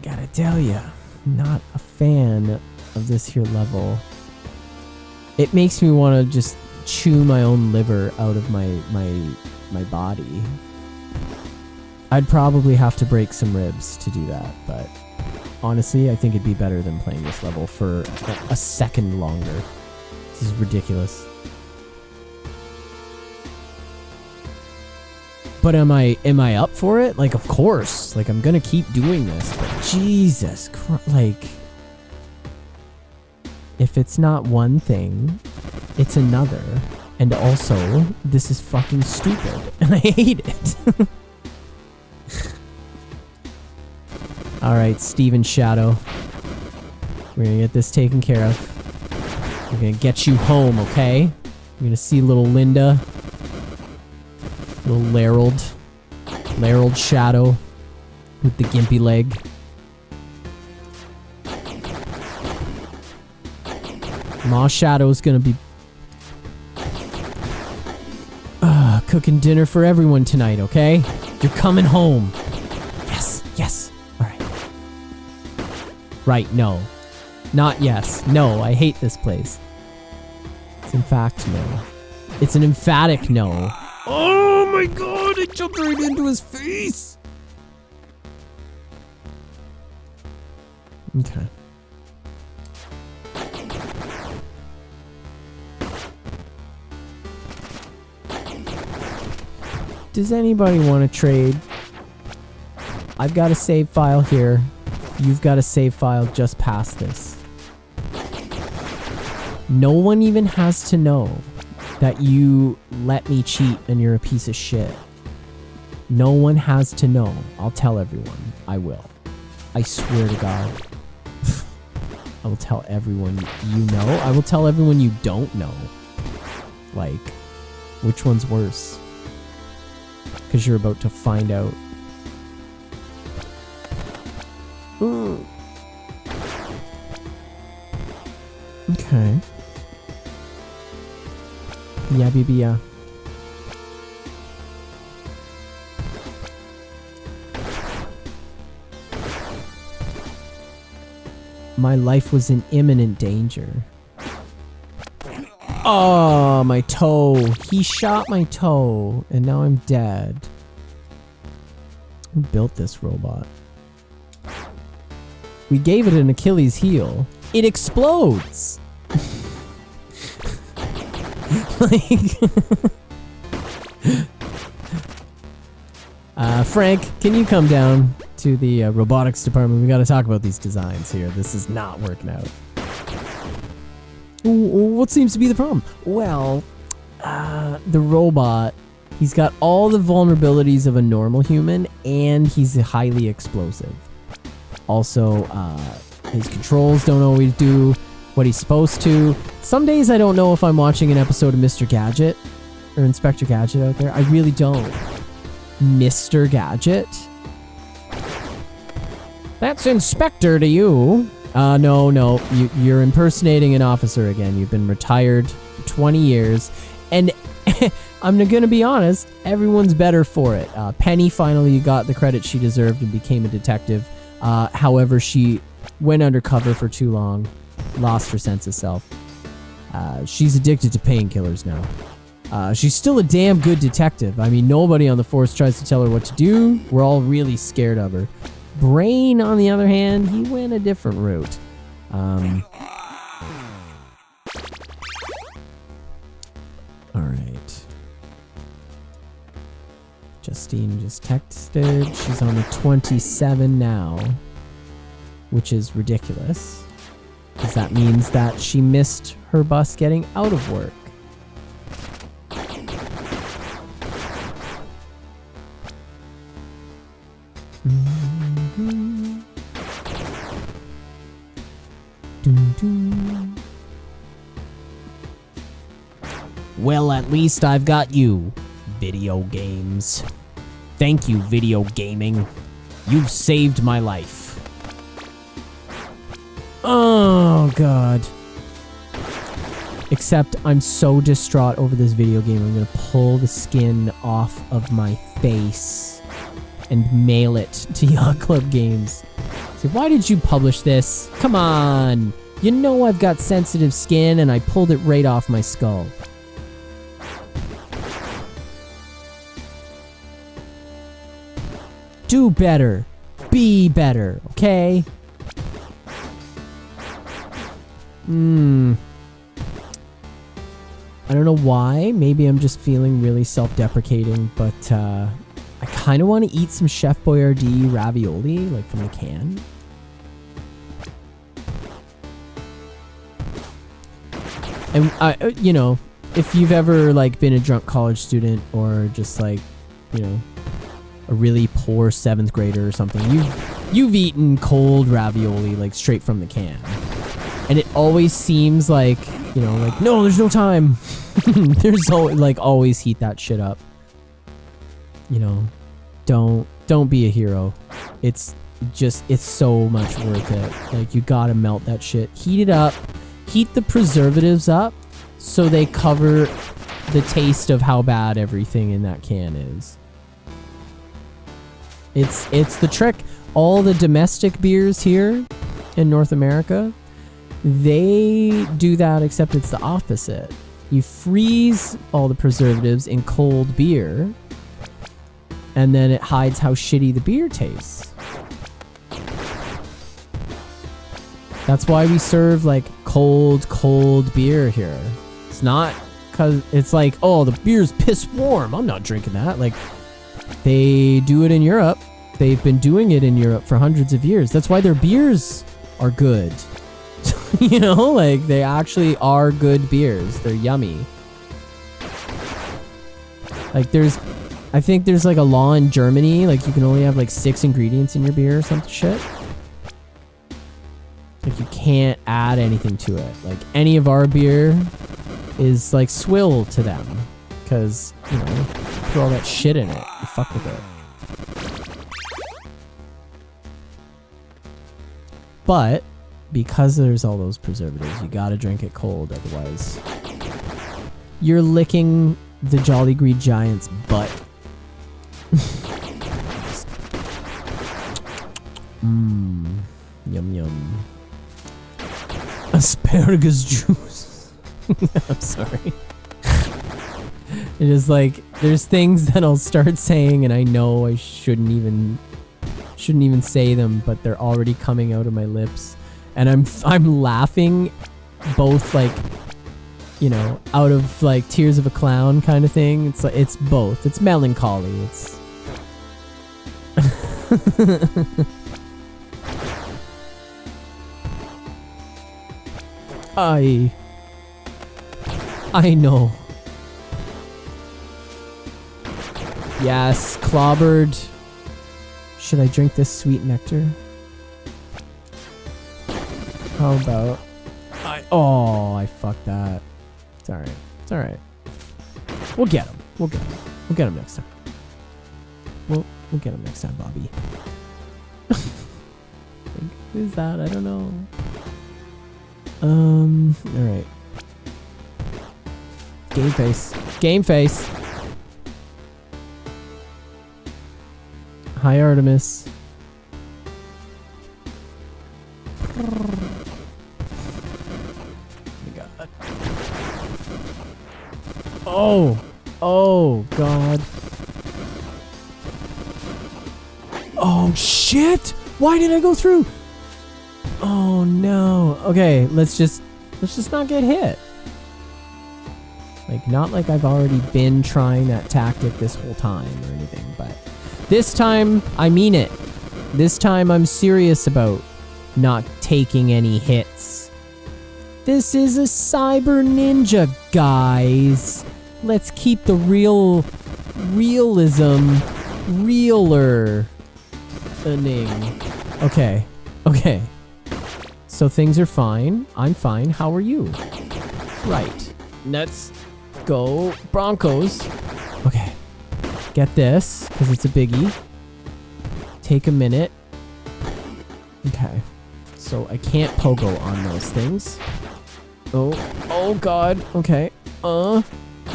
gotta tell ya, not a fan of this here level. It makes me want to just chew my own liver out of my body. I'd probably have to break some ribs to do that, but honestly, I think it'd be better than playing this level for a second longer. This is ridiculous. But am I up for it? Like, of course. Like, I'm gonna keep doing this, but Jesus Christ, like, if it's not one thing, it's another. And also, this is fucking stupid, and I hate it. Alright, Steven Shadow. We're gonna get this taken care of. We're gonna get you home, okay? You're gonna see little Linda. Little Larold Shadow with the gimpy leg. Ma Shadow's gonna be cooking dinner for everyone tonight, okay? You're coming home. Yes. Alright. Right, no. Not yes. No, I hate this place. It's in fact no. It's an emphatic no. Oh my god, I jumped right into his face! Okay. Does anybody want to trade? I've got a save file here. You've got a save file just past this. No one even has to know that you let me cheat and you're a piece of shit. No one has to know. I'll tell everyone. I will. I swear to God. I will tell everyone you know. I will tell everyone you don't know. Like, which one's worse? Because you're about to find out. Okay. Yeah, baby, yeah. My life was in imminent danger. Oh, my toe. He shot my toe, and now I'm dead. Who built this robot? We gave it an Achilles heel. It explodes! Frank, can you come down to the robotics department? We gotta talk about these designs here. This is not working out. What seems to be the problem? Well, the robot, he's got all the vulnerabilities of a normal human, and he's highly explosive. Also, his controls don't always do what he's supposed to. Some days I don't know if I'm watching an episode of Mr. Gadget or Inspector Gadget out there. I really don't. Mr. Gadget? That's Inspector to you. No. You're impersonating an officer again. You've been retired for 20 years. And I'm gonna be honest, everyone's better for it. Penny finally got the credit she deserved and became a detective. However, she went undercover for too long, lost her sense of self. She's addicted to painkillers now. She's still a damn good detective. I mean, nobody on the force tries to tell her what to do. We're all really scared of her. Brain, on the other hand, he went a different route. Alright. Justine just texted. She's on the 27 now, which is ridiculous, because that means that she missed her bus getting out of work. Well, at least I've got you, video games. Thank you, video gaming. You've saved my life. Oh, God. Except I'm so distraught over this video game, I'm gonna pull the skin off of my face and mail it to Yacht Club Games. So why did you publish this? Come on. You know I've got sensitive skin and I pulled it right off my skull. Do better. Be better, okay? I don't know why. Maybe I'm just feeling really self-deprecating, but I kind of want to eat some Chef Boyardee ravioli, like from the can. And you know, if you've ever like been a drunk college student or just like, you know, a really poor 7th grader or something, you've eaten cold ravioli like straight from the can. And it always seems like, you know, like, no, there's no time. There's always heat that shit up. You know, don't be a hero. It's so much worth it. Like, you gotta melt that shit. Heat it up. heat the preservatives up so they cover the taste of how bad everything in that can is. It's the trick. All the domestic beers here in North America, they do that, except it's the opposite. You freeze all the preservatives in cold beer, and then it hides how shitty the beer tastes. That's why we serve like cold beer here. It's not because it's like, oh, the beer's piss warm, I'm not drinking that. Like, they do it in Europe. They've been doing it in Europe for hundreds of years. That's why their beers are good. You know, like, they actually are good beers. They're yummy. Like, I think there's like a law in Germany, like you can only have like 6 ingredients in your beer or some shit. Like, you can't add anything to it. Like, any of our beer is like swill to them. Because, you know, put all that shit in it. You fuck with it. But because there's all those preservatives, you gotta drink it cold, otherwise you're licking the Jolly Green Giant's butt. Yum yum. Asparagus juice. I'm sorry. It is like, there's things that I'll start saying and I know I shouldn't even say them, but they're already coming out of my lips, and I'm laughing, both like, you know, out of like tears of a clown kind of thing. It's like, it's both. It's melancholy. It's I know. Yes, clobbered. Should I drink this sweet nectar? How about... I fucked that. It's alright. It's alright. We'll get him. We'll get him. We'll get him next time. We'll get him next time, Bobby. Who's that? I don't know. Alright. Game face. Game face. Hi, Artemis. Oh, God. Oh, shit! Why did I go through? Oh, no. Okay, let's just not get hit. Like, not like I've already been trying that tactic this whole time or anything, but this time, I mean it. This time, I'm serious about not taking any hits. This is a cyber ninja, guys. Let's keep the realism realer. Okay. Okay. So things are fine. I'm fine. How are you? Right. Let's go Broncos. Okay. Get this, because it's a biggie. Take a minute. Okay. So I can't pogo on those things. Oh God. Okay.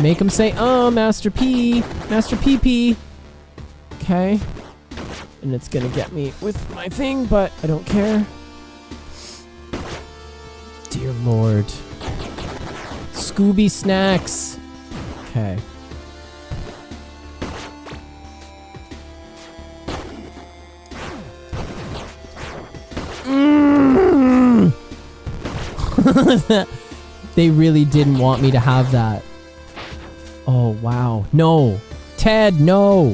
Make him say, Master P. Master PP. Okay. And it's gonna get me with my thing, but I don't care. Dear Lord. Scooby Snacks. Okay. They really didn't want me to have that. Oh, wow. No. Ted, no.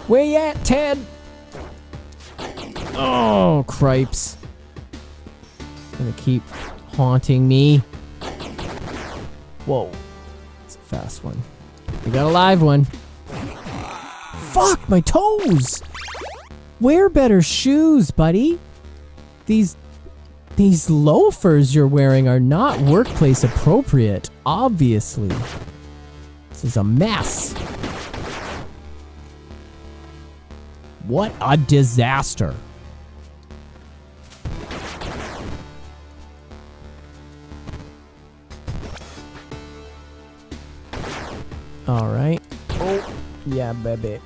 Where you at, Ted? Oh, cripes. Gonna keep haunting me. Whoa. It's a fast one. We got a live one. Fuck, my toes. Wear better shoes, buddy. These loafers you're wearing are not workplace appropriate, obviously. This is a mess. What a disaster. Alright. Oh, yeah, baby.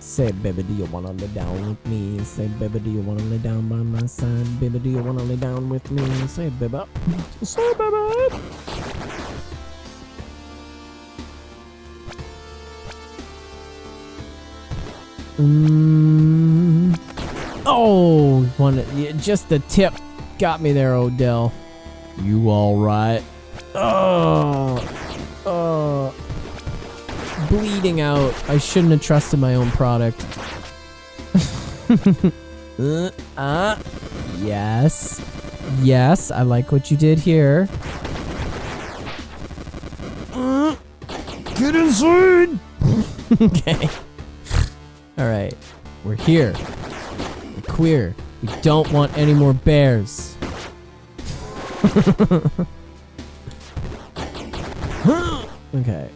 Say, baby, do you wanna lay down with me? Say, baby, do you wanna lay down by my side? Baby, do you wanna lay down with me? Say, baby. Say, baby. Oh, just the tip got me there, Odell. You alright? Bleeding out. I shouldn't have trusted my own product. Yes. Yes, I like what you did here. Get inside! Okay. Alright. We're here. We're queer. We don't want any more bears. Okay.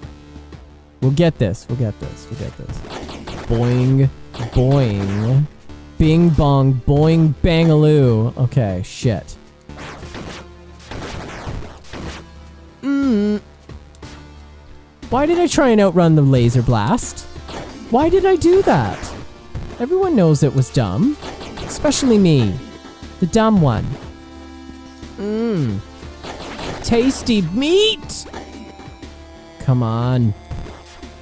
We'll get this. We'll get this. We'll get this. Boing. Boing. Bing bong. Boing bangaloo. Okay, shit. Why did I try and outrun the laser blast? Why did I do that? Everyone knows it was dumb. Especially me. The dumb one. Tasty meat! Come on.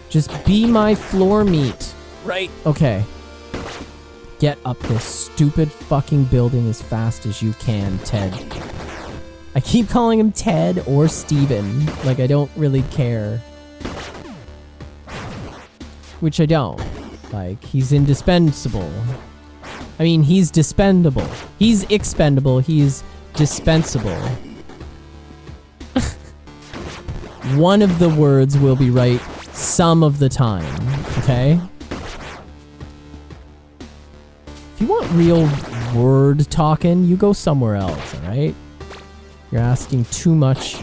Just be my floor meat. Right. Okay. Get up this stupid fucking building as fast as you can, Ted. I keep calling him Ted or Steven. Like, I don't really care. Which I don't. Like, he's indispensable. I mean, he's dispendable. He's expendable. He's dispensable. One of the words will be right some of the time, okay? If you want real word talking, you go somewhere else, alright? You're asking too much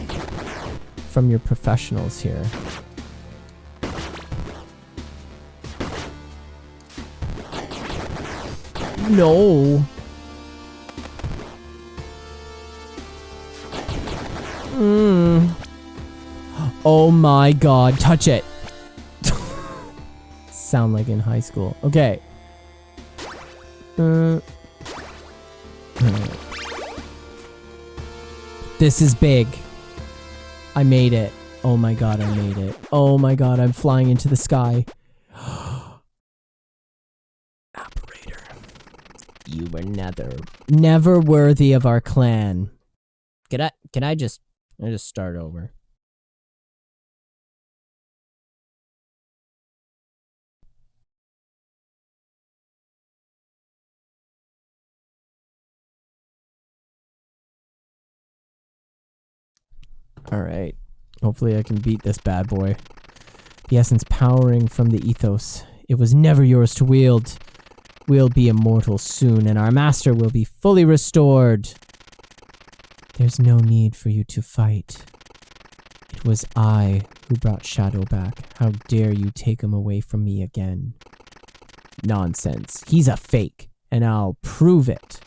from your professionals here. No. Oh my god, touch it. Sound like in high school. Okay. This is big. I made it. Oh my god, I made it. Oh my god, I'm flying into the sky. Operator. You were never worthy of our clan. Can I just start over? Alright. Hopefully I can beat this bad boy. The essence powering from the ethos. It was never yours to wield. We'll be immortal soon, and our master will be fully restored. There's no need for you to fight. It was I who brought Shadow back. How dare you take him away from me again? Nonsense. He's a fake, and I'll prove it.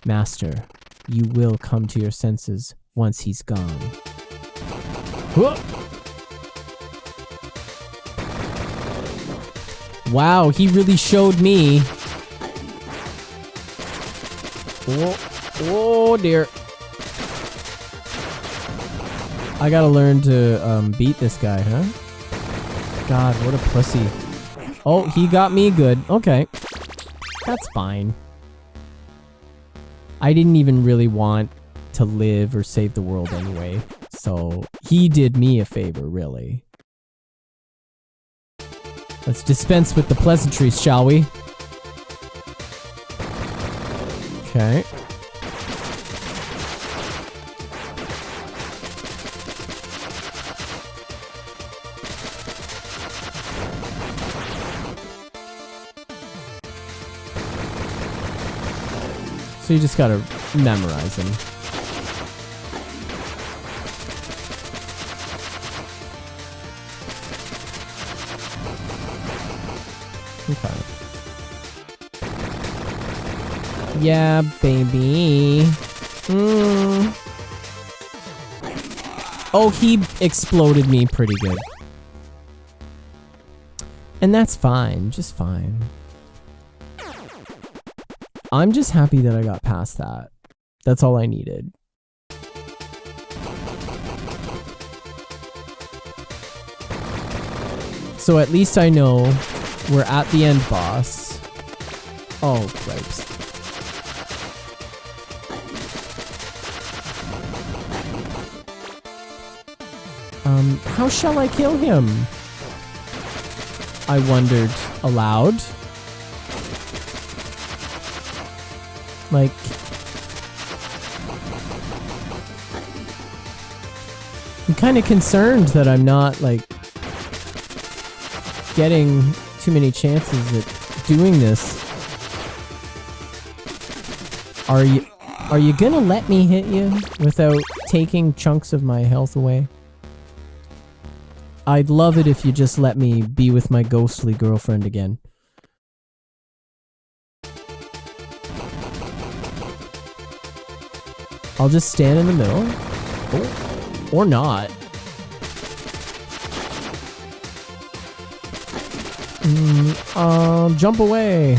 Master, you will come to your senses once he's gone. Wow, he really showed me. Oh dear. I gotta learn to beat this guy, huh? God, what a pussy. Oh, he got me good. Okay. That's fine. I didn't even really want to live or save the world anyway. So he did me a favor, really. Let's dispense with the pleasantries, shall we? Okay. So you just gotta memorize them. Okay. Yeah, baby. Oh, he exploded me pretty good. And that's fine, just fine. I'm just happy that I got past that. That's all I needed. So at least I know we're at the end boss. Oh, cripes. How shall I kill him? I wondered aloud. Like... I'm kind of concerned that I'm not, like, getting too many chances at doing this. Are you gonna let me hit you without taking chunks of my health away? I'd love it if you just let me be with my ghostly girlfriend again. I'll just stand in the middle. Oh, or not. Jump away.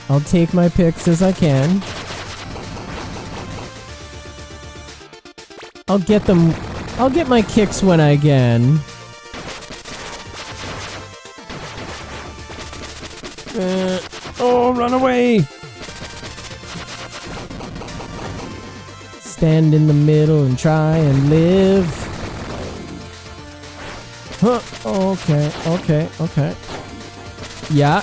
I'll take my picks as I can. I'll get my kicks when I can. Oh, run away! Stand in the middle and try and live. Huh, okay. Yeah.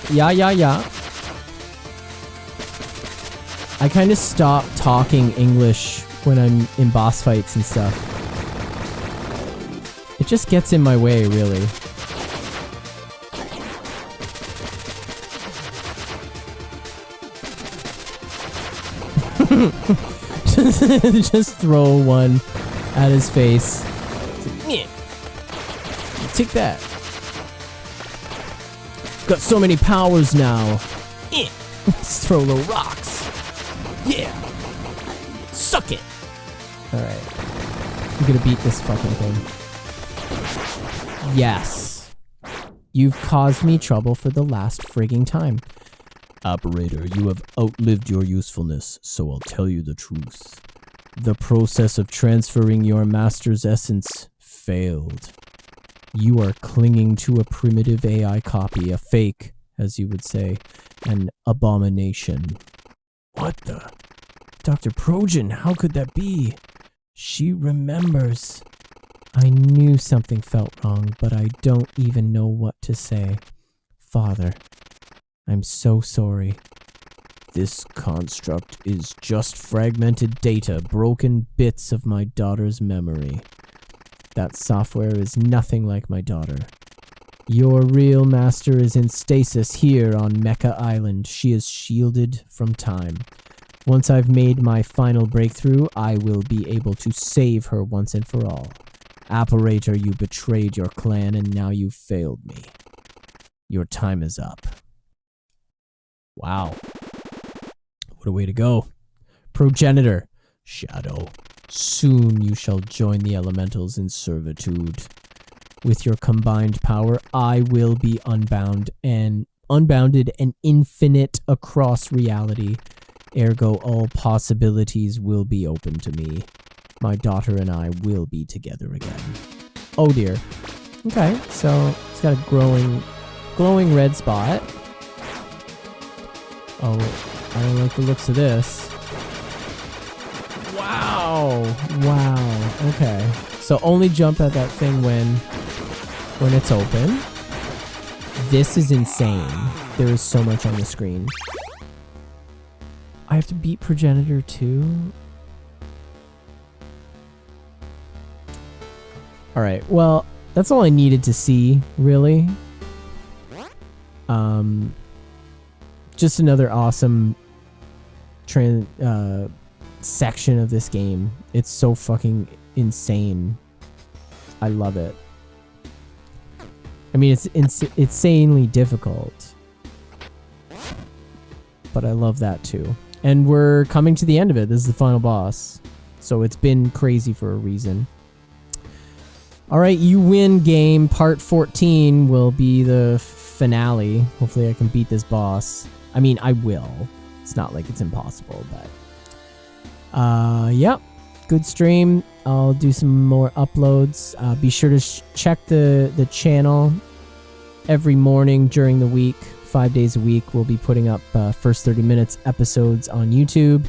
I kind of stop talking English when I'm in boss fights and stuff. It just gets in my way, really. Just throw one at his face. Take that. Got so many powers now. Let's throw little rocks. Yeah. Suck it. Alright. I'm gonna beat this fucking thing. Yes. You've caused me trouble for the last frigging time. Operator, you have outlived your usefulness, so I'll tell you the truth. The process of transferring your master's essence failed. You are clinging to a primitive AI copy, a fake, as you would say, an abomination. What the? Dr. Progen, how could that be? She remembers. I knew something felt wrong, but I don't even know what to say. Father, I'm so sorry. This construct is just fragmented data, broken bits of my daughter's memory. That software is nothing like my daughter. Your real master is in stasis here on Mecha Island. She is shielded from time. Once I've made my final breakthrough, I will be able to save her once and for all. Operator, you betrayed your clan and now you've failed me. Your time is up. Wow. What a way to go. Progenitor. Shadow. Soon you shall join the elementals in servitude. With your combined power, I will be unbounded and infinite across reality. Ergo, all possibilities will be open to me. My daughter and I will be together again. Oh dear. Okay, so it's got a glowing red spot. Oh, I don't like the looks of this. Wow. Okay. So only jump at that thing when it's open. This is insane. There is so much on the screen. I have to beat Progenitor too? Alright, well, that's all I needed to see, really. Just another awesome section of this game. It's so fucking insane. I love it. I mean, it's insanely difficult. but I love that too. And we're coming to the end of it. This is the final boss. So it's been crazy for a reason. All right, you win game. Part 14 will be the finale. Hopefully I can beat this boss. I mean, I will. It's not like it's impossible, but... yep. Good stream. I'll do some more uploads. Be sure to check the channel every morning during the week. 5 days a week, we'll be putting up first 30 minutes episodes on YouTube.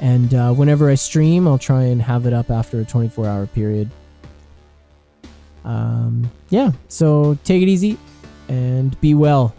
And whenever I stream, I'll try and have it up after a 24-hour period. Yeah, so take it easy and be well.